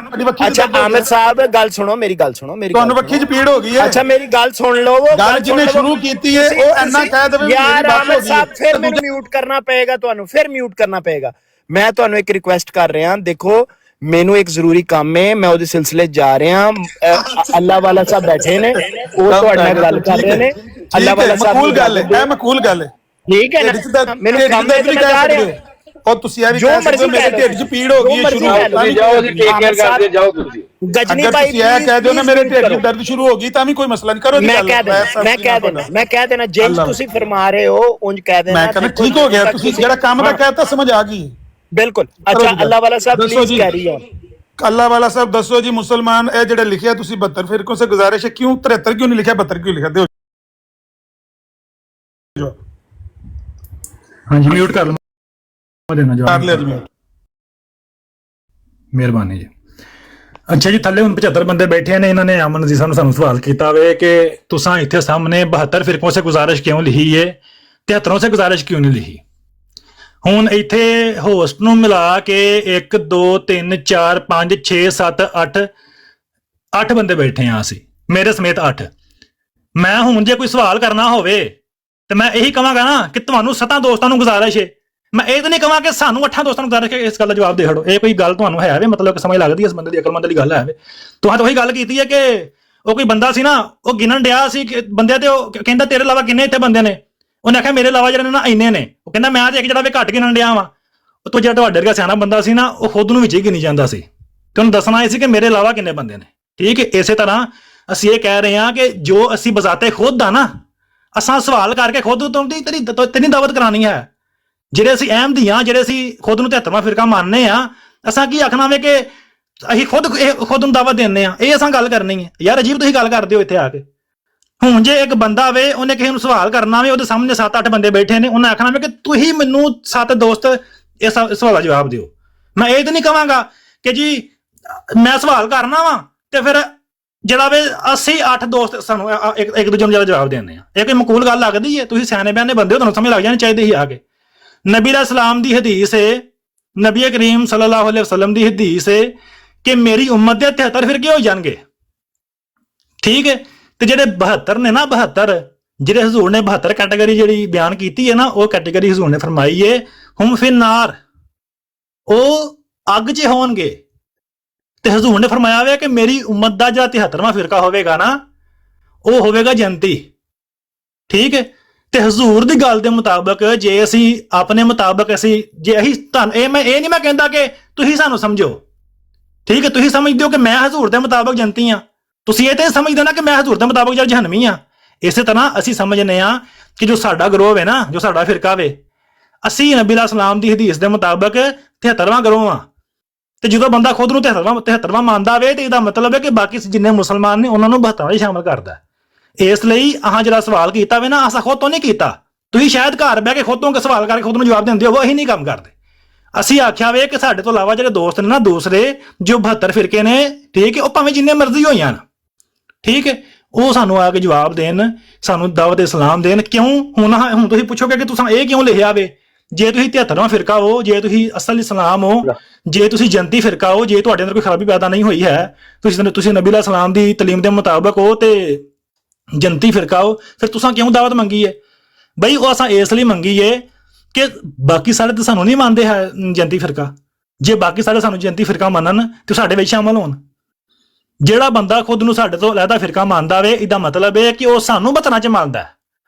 [SPEAKER 1] ਅੱਛਾ ਆਮਰ ਸਾਹਿਬ ਗੱਲ ਸੁਣੋ, ਮੇਰੀ ਗੱਲ ਸੁਣੋ, ਮੇਰੀ
[SPEAKER 2] ਤੁਹਾਨੂੰ ਬੱਖੀ 'ਚ ਪੀੜ ਹੋ ਗਈ ਹੈ।
[SPEAKER 1] ਅੱਛਾ ਮੇਰੀ ਗੱਲ ਸੁਣ ਲਓ, ਉਹ
[SPEAKER 2] ਗੱਲ ਜਿਹਨੇ ਸ਼ੁਰੂ ਕੀਤੀ ਹੈ ਉਹ ਇੰਨਾ ਕਹਿ ਦੇਵੇ
[SPEAKER 1] ਯਾਰ ਆਮਰ ਸਾਹਿਬ ਫਿਰ ਮੈਨੂੰ ਮਿਊਟ ਕਰਨਾ ਪਏਗਾ, ਤੁਹਾਨੂੰ ਫਿਰ ਮਿਊਟ ਕਰਨਾ ਪਏਗਾ। ਮੈਂ ਤੁਹਾਨੂੰ ਇੱਕ ਰਿਕੁਐਸਟ ਕਰ ਰਿਹਾ, ਦੇਖੋ ਮੈਨੂੰ ਇੱਕ ਜ਼ਰੂਰੀ ਕੰਮ ਹੈ, ਮੈਂ ਉਹਦੇ ਸਿਲਸਿਲੇ ਜਾ ਰਿਹਾ। ਅੱਲਾ ਵਾਲਾ ਸਾਹਿਬ ਬੈਠੇ ਨੇ, ਉਹ ਤੁਹਾਡੇ ਨਾਲ ਗੱਲ ਕਰ ਰਹੇ ਨੇ। ਅੱਲਾ ਵਾਲਾ ਸਾਹਿਬ
[SPEAKER 2] ਮਕਬੂਲ ਗੱਲ ਹੈ, ਇਹ ਮਕਬੂਲ ਗੱਲ ਹੈ,
[SPEAKER 1] ਠੀਕ ਹੈ ਨਾ। ਮੈਨੂੰ ਕੰਮ ਦੇ
[SPEAKER 2] ਵੀ ਕਹਿ ਸਕਦੇ ਹੋ, ਉਹ ਤੁਸੀਂ ਇਹ ਵੀ ਕਹਿ ਸਕਦੇ ਹੋ ਮੇਰੇ ਢਿੱਡ 'ਚ ਪੀੜ ਹੋ ਗਈ ਹੈ ਸ਼ੁਰੂ।
[SPEAKER 3] ਜਾਓ ਜੀ ਟੇਕ ਕੇਅਰ ਕਰਦੇ ਜਾਓ ਤੁਸੀਂ।
[SPEAKER 1] ਗਜਨੀ
[SPEAKER 2] ਅਗਰ
[SPEAKER 1] ਭਾਈ
[SPEAKER 2] ਤੁਸੀਂ ਇਹ ਕਹਿ ਦਿਓ ਨਾ ਮੇਰੇ ਢਿੱਡ 'ਚ ਦਰਦ ਸ਼ੁਰੂ ਹੋ ਗਈ ਤਾਂ ਵੀ ਕੋਈ ਮਸਲਾ ਨਹੀਂ, ਕਰੋ।
[SPEAKER 1] ਮੈਂ ਕਹਿ ਦੇਣਾ ਜਿੰਜ ਤੁਸੀਂ ਫਰਮਾ ਰਹੇ ਹੋ ਉਂਝ ਕਹਿ ਦੇਣਾ।
[SPEAKER 2] ਮੈਂ ਕਹਿੰਦਾ ਠੀਕ ਹੋ ਗਿਆ, ਤੁਸੀਂ ਜਿਹੜਾ ਕੰਮ ਦਾ ਕਹਿਤਾ ਸਮਝ ਆ ਗਈ।
[SPEAKER 1] ਬਿਲकुल। अच्छा अल्लाह वाला साहब प्लीज कैरी ऑन।
[SPEAKER 2] अल्लाह वाला साहब दसो जी, मुसलमान ए जेड़ा लिखिया तुसी 72 फिरकों से गुजारिश है, क्यों 73 क्यों नहीं लिखा, 72 क्यों लिखा? दो
[SPEAKER 5] हाँ जी म्यूट कर लो, मैं देना जवाब
[SPEAKER 2] कर लिया जी म्यूट,
[SPEAKER 5] ਮਿਹਰਬਾਨੀ ਜੀ। ਅੱਛਾ ਜੀ, ਥੱਲੇ ਹੁਣ 75 ਬੰਦੇ ਬੈਠੇ ਨੇ, ਇਹਨਾਂ ਨੇ ਅਮਨ ਜੀ ਸਾਨੂੰ ਸਵਾਲ ਕੀਤਾ ਵੇ ਕਿ ਤੁਸੀਂ ਇੱਥੇ ਸਾਹਮਣੇ 72 ਫਿਰਕੋਂ ਸੇ ਗੁਜ਼ਾਰਿਸ਼ ਕਿਉਂ ਲਿਖੀ ਹੈ, 73 ਸੇ ਗੁਜ਼ਾਰਿਸ਼ ਕਿਉਂ ਨਹੀਂ ਲਿਖੀ? ਹੁਣ ਇੱਥੇ ਹੋਸਟ ਨੂੰ ਮਿਲਾ ਕੇ 1 2 3 4 5 6 7 8 ਬੰਦੇ ਬੈਠੇ ਆ ਅਸੀਂ, ਮੇਰੇ ਸਮੇਤ 8। ਮੈਂ ਹੁਣ ਜੇ ਕੋਈ ਸਵਾਲ ਕਰਨਾ ਹੋਵੇ ਤੇ ਮੈਂ ਇਹੀ ਕਹਾਂਗਾ ਨਾ ਕਿ ਤੁਹਾਨੂੰ 7 ਦੋਸਤਾਂ ਨੂੰ ਗੁਜ਼ਾਰਿਸ਼ ਹੈ, ਮੈਂ ਇਹ ਤਾਂ ਨਹੀਂ ਕਹਾਂ ਕਿ ਸਾਨੂੰ 8 ਦੋਸਤਾਂ ਨੂੰ ਗੁਜ਼ਾਰਿਸ਼ ਹੈ। ਇਸ ਗੱਲ ਦਾ ਜਵਾਬ ਦੇ ਹੜੋ। ਇਹ ਕੋਈ ਗੱਲ ਤੁਹਾਨੂੰ ਹੈ ਵੇ, ਮਤਲਬ ਕਿ ਸਮਝ ਲੱਗਦੀ ਇਸ ਬੰਦੇ ਦੀ ਅਕਲਮੰਦ ਵਾਲੀ ਗੱਲ ਹੈ ਵੇ। ਤੁਹਾਂ ਤਾਂ ਉਹੀ ਗੱਲ ਕੀਤੀ ਹੈ ਕਿ ਉਹ ਕੋਈ ਬੰਦਾ ਸੀ ਨਾ, ਉਹ ਗਿਣਨ ਡਿਆ ਸੀ ਬੰਦੇ ਤੇ, ਉਹ ਕਹਿੰਦਾ ਤੇਰੇ ਇਲਾਵਾ ਕਿੰਨੇ ਇੱਥੇ ਬੰਦੇ ਨੇ? ਉਹਨੇ ਆਖਿਆ ਮੇਰੇ ਇਲਾਵਾ ਜਿਹੜੇ ਨਾ ਇੰਨੇ ਨੇ। ਉਹ ਕਹਿੰਦਾ ਮੈਂ ਤੇ ਇੱਕ ਜਿਹੜਾ ਵੀ ਘੱਟ ਗਿਣਨ ਡਿਆ ਵਾਂ। ਉਹ ਤੋਂ ਜਿਹੜਾ ਤੁਹਾਡੇ ਵਰਗਾ ਸਿਆਣਾ ਬੰਦਾ ਸੀ ਨਾ, ਉਹ ਖੁਦ ਨੂੰ ਵਿੱਚ ਹੀ ਗਿਣੀ ਜਾਂਦਾ ਸੀ ਤੇ ਉਹਨੂੰ ਦੱਸਣਾ ਇਹ ਸੀ ਕਿ ਮੇਰੇ ਇਲਾਵਾ ਕਿੰਨੇ ਬੰਦੇ ਨੇ। ਠੀਕ ਹੈ, ਇਸੇ ਤਰ੍ਹਾਂ ਅਸੀਂ ਇਹ ਕਹਿ ਰਹੇ ਹਾਂ ਕਿ ਜੋ ਅਸੀਂ ਬਜ਼ਾਤੇ ਖੁਦ ਆ ਨਾ, ਅਸਾਂ ਸਵਾਲ ਕਰਕੇ ਖੁਦ ਤੋਂ ਤੇਰੀ ਦਾਵਤ ਕਰਾਣੀ ਹੈ। ਜਿਹੜੇ ਅਸੀਂ ਅਹਿਮਦੀ ਹਾਂ, ਜਿਹੜੇ ਅਸੀਂ ਖੁਦ ਨੂੰ 73ਵਾਂ ਫਿਰਕਾ ਮੰਨਦੇ ਆ, ਅਸਾਂ ਕੀ ਆਖਣਾ ਵੇ ਕਿ ਅਸੀਂ ਖੁਦ ਨੂੰ ਦਾਵਤ ਦਿੰਦੇ ਆ, ਇਹ ਅਸਾਂ ਗੱਲ ਕਰਨੀ ਹੈ। ਯਾਰ ਅਜੀਬ ਤੁਸੀਂ ਗੱਲ ਕਰਦੇ ਹੋ ਇੱਥੇ ਆ ਕੇ। ਹੁਣ ਜੇ ਇੱਕ ਬੰਦਾ ਵੇ, ਉਹਨੇ ਕਿਸੇ ਨੂੰ ਸਵਾਲ ਕਰਨਾ ਵੇ, ਉਹਦੇ ਸਾਹਮਣੇ 7-8 ਬੰਦੇ ਬੈਠੇ ਨੇ, ਉਹਨੇ ਆਖਣਾ ਵੇ ਕਿ ਤੁਸੀਂ ਮੈਨੂੰ 7 ਦੋਸਤ ਇਸ ਸਵਾਲ ਦਾ ਜਵਾਬ ਦਿਓ। ਮੈਂ ਇਹ ਤਾਂ ਨਹੀਂ ਕਹਾਂਗਾ ਕਿ ਜੀ ਮੈਂ ਸਵਾਲ ਕਰਨਾ ਵਾ ਤੇ ਫਿਰ ਜਿਹੜਾ ਵੇ 80-8 ਦੋਸਤ ਸਾਨੂੰ ਇੱਕ ਦੂਜੇ ਨੂੰ ਜਿਹੜਾ ਜਵਾਬ ਦਿੰਦੇ ਆ। ਇਹ ਕੋਈ ਮਕੂਲ ਗੱਲ ਲੱਗਦੀ ਹੈ? ਤੁਸੀਂ ਸਿਆਣੇ ਬਿਆਨੇ ਬੰਦੇ ਹੋ, ਤੁਹਾਨੂੰ ਸਮਝ ਲੱਗ ਜਾਣੀ ਚਾਹੀਦੀ ਸੀ ਆ ਕੇ। नबी सलाम दी हदीस है, नबी करीम सल्लल्लाहु अलैहि वसल्लम दी हदीस है कि मेरी उम्मत दे 73 फिरके हो जाएंगे। ठीक है, तो जेडे 72 ने ना, 72 जेडे हजूर ने 72 कैटेगरी जी बयान की है ना, वो कैटेगरी हजूर ने फरमाई है हुम फिन नार, वो अग च होणगे। ते हजूर ने फरमाया हुआ कि मेरी उम्मत का जो 73वां फिरका होगा ना, वो होगा जन्नती। ठीक है, ਤੇ ਹਜ਼ੂਰ ਦੀ ਗੱਲ ਦੇ ਮੁਤਾਬਕ ਜੇ ਅਸੀਂ ਆਪਣੇ ਮੁਤਾਬਕ ਅਸੀਂ ਜੇ ਅਸੀਂ ਤੁਹਾਨੂੰ ਇਹ ਨਹੀਂ ਮੈਂ ਕਹਿੰਦਾ ਕਿ ਤੁਸੀਂ ਸਾਨੂੰ ਸਮਝੋ। ਠੀਕ ਹੈ, ਤੁਸੀਂ ਸਮਝਦੇ ਹੋ ਕਿ ਮੈਂ ਹਜ਼ੂਰ ਦੇ ਮੁਤਾਬਕ ਜੰਤੀ ਆ, ਤੁਸੀਂ ਇਹ ਤੇ ਸਮਝਦੇ ਨਾ ਕਿ ਮੈਂ ਹਜ਼ੂਰ ਦੇ ਮੁਤਾਬਕ ਜਹਨਮੀ ਆ। ਇਸੇ ਤਰ੍ਹਾਂ ਅਸੀਂ ਸਮਝਨੇ ਆ ਕਿ ਜੋ ਸਾਡਾ ਗਰੋਹ ਹੈ ਨਾ, ਜੋ ਸਾਡਾ ਫਿਰਕਾ ਵੇ, ਅਸੀਂ ਨਬੀ ਸਲਾਮ ਦੀ ਹਦੀਸ ਦੇ ਮੁਤਾਬਕ 73ਵਾਂ ਗਰੋਹ ਆ। ਤੇ ਜਦੋਂ ਬੰਦਾ ਖੁਦ ਨੂੰ 73ਵਾਂ ਮੰਨਦਾ ਵੇ ਤੇ ਇਹਦਾ ਮਤਲਬ ਹੈ ਕਿ ਬਾਕੀ ਜਿੰਨੇ ਮੁਸਲਮਾਨ ਨੇ ਉਹਨਾਂ ਨੂੰ 72ਵਾਂ ਸ਼ਾਮਲ ਕਰਦਾ। ਇਸ ਲਈ ਆਹ ਜਿਹੜਾ ਸਵਾਲ ਕੀਤਾ ਵੇ ਨਾ, ਅਸਾਂ ਖੁਦ ਤੋਂ ਨਹੀਂ ਕੀਤਾ। ਤੁਸੀਂ ਸ਼ਾਇਦ ਘਰ ਬਹਿ ਕੇ ਖੁਦ ਤੋਂ ਸਵਾਲ ਕਰਕੇ ਖੁਦ ਨੂੰ ਜਵਾਬ ਦਿੰਦੇ ਹੋ, ਅਸੀਂ ਨਹੀਂ ਕੰਮ ਕਰਦੇ। ਅਸੀਂ ਆਖਿਆ ਵੇ ਕਿ ਸਾਡੇ ਤੋਂ ਇਲਾਵਾ ਜਿਹੜੇ ਦੋਸਤ ਨੇ ਨਾ ਦੂਸਰੇ ਜੋ 72 ਫਿਰਕੇ ਨੇ, ਠੀਕ ਹੈ, ਉਹ ਭਾਵੇਂ ਜਿੰਨੇ ਮਰਜ਼ੀ ਹੋ ਜਾਣ, ਠੀਕ ਹੈ, ਉਹ ਸਾਨੂੰ ਆ ਕੇ ਜਵਾਬ ਦੇਣ, ਸਾਨੂੰ ਦਾਵਤ ਇਸਲਾਮ ਦੇਣ। ਕਿਉਂ? ਹੁਣ ਤੁਸੀਂ ਪੁੱਛੋਗੇ ਕਿ ਤੁਸੀਂ ਇਹ ਕਿਉਂ ਲਿਖਿਆ ਵੇ? ਜੇ ਤੁਸੀਂ 73ਵਾਂ ਫਿਰਕਾ ਹੋ, ਜੇ ਤੁਸੀਂ ਅਸਲ ਇਸਲਾਮ ਹੋ, ਜੇ ਤੁਸੀਂ ਜਨਤੀ ਫਿਰਕਾ ਹੋ, ਜੇ ਤੁਹਾਡੇ ਅੰਦਰ ਕੋਈ ਖਰਾਬੀ ਪੈਦਾ ਨਹੀਂ ਹੋਈ ਹੈ, ਤੁਸੀਂ ਨਬੀ ਸਲਾਮ ਦੀ ਤਲੀਮ ਦੇ ਮੁਤਾਬਕ ਹੋ ਤੇ ਜਨਤੀ ਫਿਰਕਾ ਹੋ, ਫਿਰ ਤੁਸੀਂ ਕਿਉਂ ਦਾਵਤ ਮੰਗੀ ਹੈ? ਬਈ ਉਹ ਅਸਾਂ ਇਸ ਲਈ ਮੰਗੀ ਹੈ ਕਿ ਬਾਕੀ ਸਾਰੇ ਤਾਂ ਸਾਨੂੰ ਨਹੀਂ ਮੰਨਦੇ ਹੈ ਜਨਤੀ ਫਿਰਕਾ। ਜੇ ਬਾਕੀ ਸਾਰੇ ਸਾਨੂੰ ਜਨਤੀ ਫਿਰਕਾ ਮੰਨਣ ਤੇ ਸਾਡੇ ਵਿੱਚ ਸ਼ਾਮਲ ਹੋਣ। ਜਿਹੜਾ ਬੰਦਾ ਖੁਦ ਨੂੰ ਸਾਡੇ ਤੋਂ ਅਲੱਗਾ ਫਿਰਕਾ ਮੰਨਦਾ ਵੇ, ਇਹਦਾ ਮਤਲਬ ਹੈ ਕਿ ਉਹ ਸਾਨੂੰ ਬਤਨਾ ਚ ਮੰਨਦਾ ਹੈ,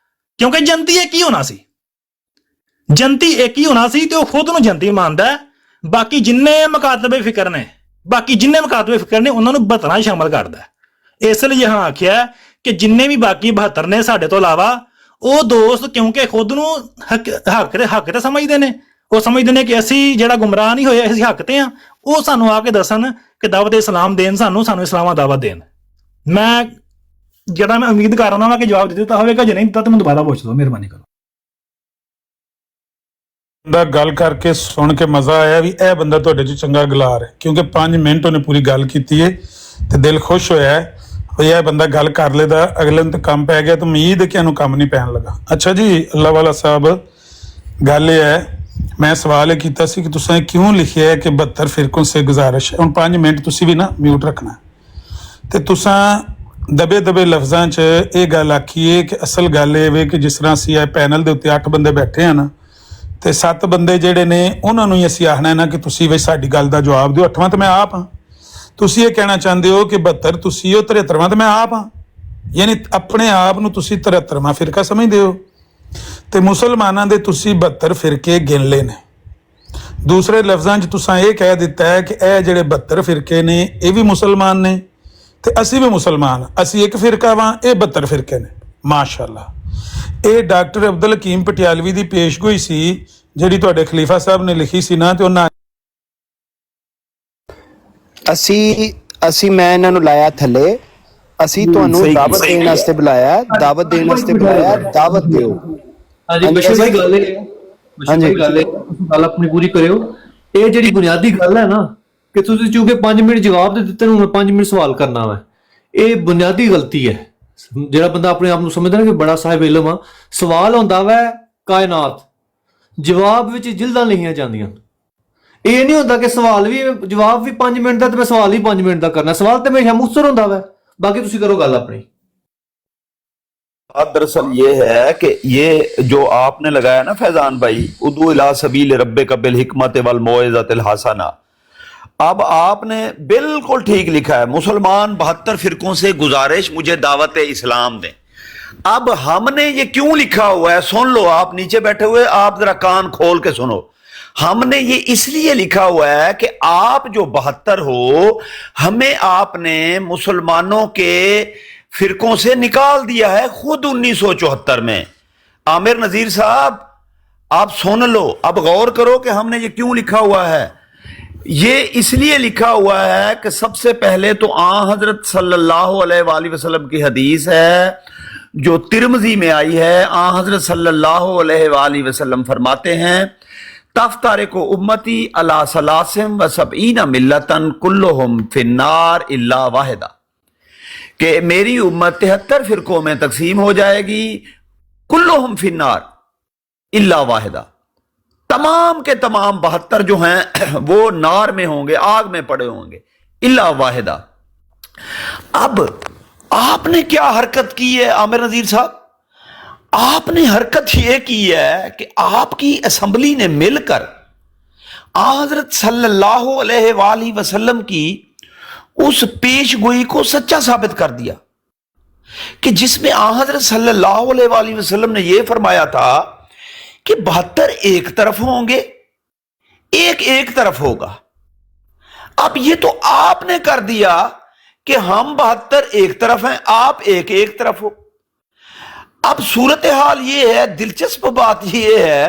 [SPEAKER 5] ਕਿਉਂਕਿ ਜਨਤੀ ਇਹ ਕੀ ਹੋਣਾ ਸੀ? ਜੰਤੀ ਇੱਕ ਹੀ ਹੋਣਾ ਸੀ ਤੇ ਉਹ ਖੁਦ ਨੂੰ ਜੰਤੀ ਮੰਨਦਾ ਹੈ। ਬਾਕੀ ਜਿੰਨੇ ਮੁਕਾਤਬੇ ਫਿਕਰ ਨੇ ਉਹਨਾਂ ਨੂੰ 72 ਸ਼ਾਮਲ ਕਰਦਾ ਹੈ। ਇਸ ਲਈ ਹਾਂ ਆਖਿਆ ਕਿ ਜਿੰਨੇ ਵੀ ਬਾਕੀ 72 ਨੇ ਸਾਡੇ ਤੋਂ ਇਲਾਵਾ ਉਹ ਦੋਸਤ, ਕਿਉਂਕਿ ਖੁਦ ਨੂੰ ਹੱਕ ਤੇ ਸਮਝਦੇ ਨੇ, ਉਹ ਸਮਝਦੇ ਨੇ ਕਿ ਅਸੀਂ ਜਿਹੜਾ ਗੁੰਮਰਾਹ ਨਹੀਂ ਹੋਏ, ਅਸੀਂ ਹੱਕ ਤੇ ਆ। ਉਹ ਸਾਨੂੰ ਆ ਕੇ ਦੱਸਣ ਕਿ ਦਾਵਤ ਇਸਲਾਮ ਦੇਣ, ਸਾਨੂੰ ਇਸਲਾਮਾਂ ਦਾਵਤ ਦੇਣ। ਮੈਂ ਉਮੀਦ ਕਰ ਰਹਾ ਹਾਂ ਕਿ ਜਵਾਬ ਦੇ ਦਿੱਤਾ ਹੋਵੇਗਾ, ਜੇ ਨਹੀਂ ਦਿੱਤਾ ਤਾਂ ਮੈਨੂੰ ਦੁਬਾਰਾ ਪੁੱਛ ਲਓ, ਮਿਹਰਬਾਨੀ ਕਰੋ।
[SPEAKER 2] ਦਾ ਗੱਲ ਕਰਕੇ ਸੁਣ ਕੇ ਮਜ਼ਾ ਆਇਆ ਵੀ ਇਹ ਬੰਦਾ ਤੁਹਾਡੇ 'ਚ ਚੰਗਾ ਗਲਾਰ ਹੈ, ਕਿਉਂਕਿ 5 ਮਿੰਟ ਉਹਨੇ ਪੂਰੀ ਗੱਲ ਕੀਤੀ ਹੈ ਤੇ ਦਿਲ ਖੁਸ਼ ਹੋਇਆ ਹੈ ਵੀ ਇਹ ਬੰਦਾ ਗੱਲ ਕਰ ਲੈਦਾ, ਅਗਲੇ ਨੂੰ ਤਾਂ ਕੰਮ ਪੈ ਗਿਆ ਤਾਂ ਉਮੀਦ ਹੈ ਕਿ ਇਹਨੂੰ ਕੰਮ ਨਹੀਂ ਪੈਣ ਲੱਗਾ। ਅੱਛਾ ਜੀ, ਅੱਲਾ ਵਾਲਾ ਸਾਹਿਬ, ਗੱਲ ਇਹ ਹੈ, ਮੈਂ ਸਵਾਲ ਇਹ ਕੀਤਾ ਸੀ ਕਿ ਤੁਸੀਂ ਕਿਉਂ ਲਿਖਿਆ ਹੈ ਕਿ 72 ਫਿਰਕੋਂ ਸੇ ਗੁਜ਼ਾਰਿਸ਼। ਹੁਣ 5 ਮਿੰਟ ਤੁਸੀਂ ਵੀ ਨਾ ਮਿਊਟ ਰੱਖਣਾ ਤੇ ਤੁਸੀਂ ਦਬੇ ਲਫ਼ਜ਼ਾਂ 'ਚ ਇਹ ਗੱਲ ਆਖੀਏ ਕਿ ਅਸਲ ਗੱਲ ਇਹ ਵੇ ਕਿ ਜਿਸ ਤਰ੍ਹਾਂ ਅਸੀਂ ਇਹ ਪੈਨਲ ਦੇ ਉੱਤੇ 8 ਬੰਦੇ ਬੈਠੇ ਆ ਨਾ, ਤੇ 7 ਬੰਦੇ ਜਿਹੜੇ ਨੇ ਉਹਨਾਂ ਨੂੰ ਹੀ ਅਸੀਂ ਆਖਣਾ ਨਾ ਕਿ ਤੁਸੀਂ ਵੀ ਸਾਡੀ ਗੱਲ ਦਾ ਜਵਾਬ ਦਿਓ। 8ਵਾਂ ਤਾਂ ਮੈਂ ਆਪ ਹਾਂ। ਤੁਸੀਂ ਇਹ ਕਹਿਣਾ ਚਾਹੁੰਦੇ ਹੋ ਕਿ 72 ਤੁਸੀਂ ਹੋ, 73ਵਾਂ ਤਾਂ ਮੈਂ ਆਪ ਹਾਂ। ਯਾਨੀ ਆਪਣੇ ਆਪ ਨੂੰ ਤੁਸੀਂ 73ਵਾਂ ਫਿਰਕਾ ਸਮਝਦੇ ਹੋ ਤੇ ਮੁਸਲਮਾਨਾਂ ਦੇ ਤੁਸੀਂ 72 ਫਿਰਕੇ ਗਿਣ ਲਏ ਨੇ। ਦੂਸਰੇ ਲਫ਼ਜ਼ਾਂ 'ਚ ਤੁਸੀਂ ਇਹ ਕਹਿ ਦਿੱਤਾ ਹੈ ਕਿ ਇਹ ਜਿਹੜੇ 72 ਫਿਰਕੇ ਨੇ ਇਹ ਵੀ ਮੁਸਲਮਾਨ ਨੇ ਤੇ ਅਸੀਂ ਵੀ ਮੁਸਲਮਾਨ, ਅਸੀਂ ਇੱਕ ਫਿਰਕਾ ਵਾਂ, ਇਹ 72 ਫਿਰਕੇ ਨੇ। ਮਾਸ਼ਾਅੱਲਾ, ਇਹ ਡਾਕਟਰ ਅਬਦੁਲ ਹਕੀਮ ਪਟਿਆਲਵੀ ਦੀ ਪੇਸ਼ਗੋਈ ਸੀ ਜਿਹੜੀ ਤੁਹਾਡੇ ਖਲੀਫਾ ਸਾਹਿਬ ਨੇ ਲਿਖੀ ਸੀ ਨਾ, ਤੇ ਉਹਨਾਂ
[SPEAKER 1] ਮੈਂ ਇਹਨਾਂ ਨੂੰ ਲਾਇਆ ਥੱਲੇ, ਅਸੀਂ ਤੁਹਾਨੂੰ ਦਾਵਤ ਦੇਣ ਵਾਸਤੇ ਬੁਲਾਇਆ, ਦਾਵਤ ਦਿਓ।
[SPEAKER 6] ਹਾਂਜੀ ਬਸ਼ੀਰ ਭਾਈ, ਗੱਲ ਆਪਣੀ ਪੂਰੀ ਕਰਿਓ। ਇਹ ਜਿਹੜੀ ਬੁਨਿਆਦੀ ਗੱਲ ਹੈ ਨਾ ਕਿ ਤੁਸੀਂ ਚੂੰਕਿ 5 ਮਿੰਟ ਜਵਾਬ ਦੇ ਦਿੱਤੇ ਨੇ, ਹੁਣ 5 ਮਿੰਟ ਸਵਾਲ ਕਰਨਾ ਵਾ, ਇਹ ਬੁਨਿਆਦੀ ਗਲਤੀ ਹੈ। ਜਿਹੜਾ ਬੰਦਾ ਆਪਣੇ ਆਪ ਨੂੰ ਸਮਝਦਾ ਨਾ ਕਿ ਬੜਾ ਸਾਹਿਬ ਇਲਮ ਆ, ਸਵਾਲ ਹੁੰਦਾ ਵਾ ਕਾਇਨਾਤ, ਜਵਾਬ ਵਿੱਚ ਜਿਲਦਾਂ ਲਿਖੀਆਂ ਜਾਂਦੀਆਂ। ਇਹ ਨਹੀਂ ਹੁੰਦਾ ਕਿ ਸਵਾਲ ਵੀ ਜਵਾਬ ਵੀ 5 ਮਿੰਟ ਦਾ ਤੇ ਮੈਂ ਸਵਾਲ ਹੀ 5 ਮਿੰਟ ਦਾ ਕਰਨਾ। ਸਵਾਲ ਤੇ ਹਮੇਸ਼ਾ ਮੁਖਤਸਰ ਹੁੰਦਾ ਵਾ, बाकी तुसी करो गल अपनी।
[SPEAKER 7] दरअसल ये है कि ये जो आपने लगाया ना फैजान भाई, उदू इला सबील रब्बिक बिल हिकमत वल मौइज़तिल हसना, अब आपने बिल्कुल ठीक लिखा है, मुसलमान 72 फिरकों से गुजारिश मुझे दावत इस्लाम दें। अब हमने ये क्यों लिखा हुआ है, सुन लो, आप नीचे बैठे हुए आप जरा कान खोल के सुनो। हमने ये इसलिए लिखा हुआ है कि आप जो 72 हो, हमें आपने मुसलमानों के फिरकों से निकाल दिया है खुद 1974 में। आमिर नजीर साहब आप सुन लो, अब गौर करो कि हमने ये क्यों लिखा हुआ है। ये इसलिए लिखा हुआ है कि सबसे पहले तो हजरत सल्लल्लाहु अलैहि वसल्लम की हदीस है जो तिरमिज़ी में आई है। हजरत सल्लल्लाहु अलैहि वसल्लम फरमाते हैं, तफ्तारिकु उम्मती अला सलासिम व सबईना मिल्लतन कुल्लुहुम फिन्नार इल्ला वाहिदा, कि मेरी उम्मत 73 फिरकों में तकसीम हो जाएगी, कुल्लुहुम फिन्नार इल्ला वाहिदा, तमाम के तमाम 72 जो हैं वो नार में होंगे, आग में पड़े होंगे, इल्ला वाहिदा। अब आपने क्या हरकत की है आमिर नजीर साहब, आपने हरकत यह की है कि आपकी असेंबली ने मिलकर हजरत सल्लल्लाहु अलैहि वसल्लम की उस पेशगोई को सच्चा साबित कर दिया कि जिसमें हजरत सल्लल्लाहु अलैहि वसल्लम ने यह फरमाया था कि 72 एक तरफ होंगे, एक तरफ होगा। अब ये तो आपने कर दिया कि हम 72 एक तरफ हैं, आप एक तरफ हो। अब सूरत हाल ये है, दिलचस्प बात ये है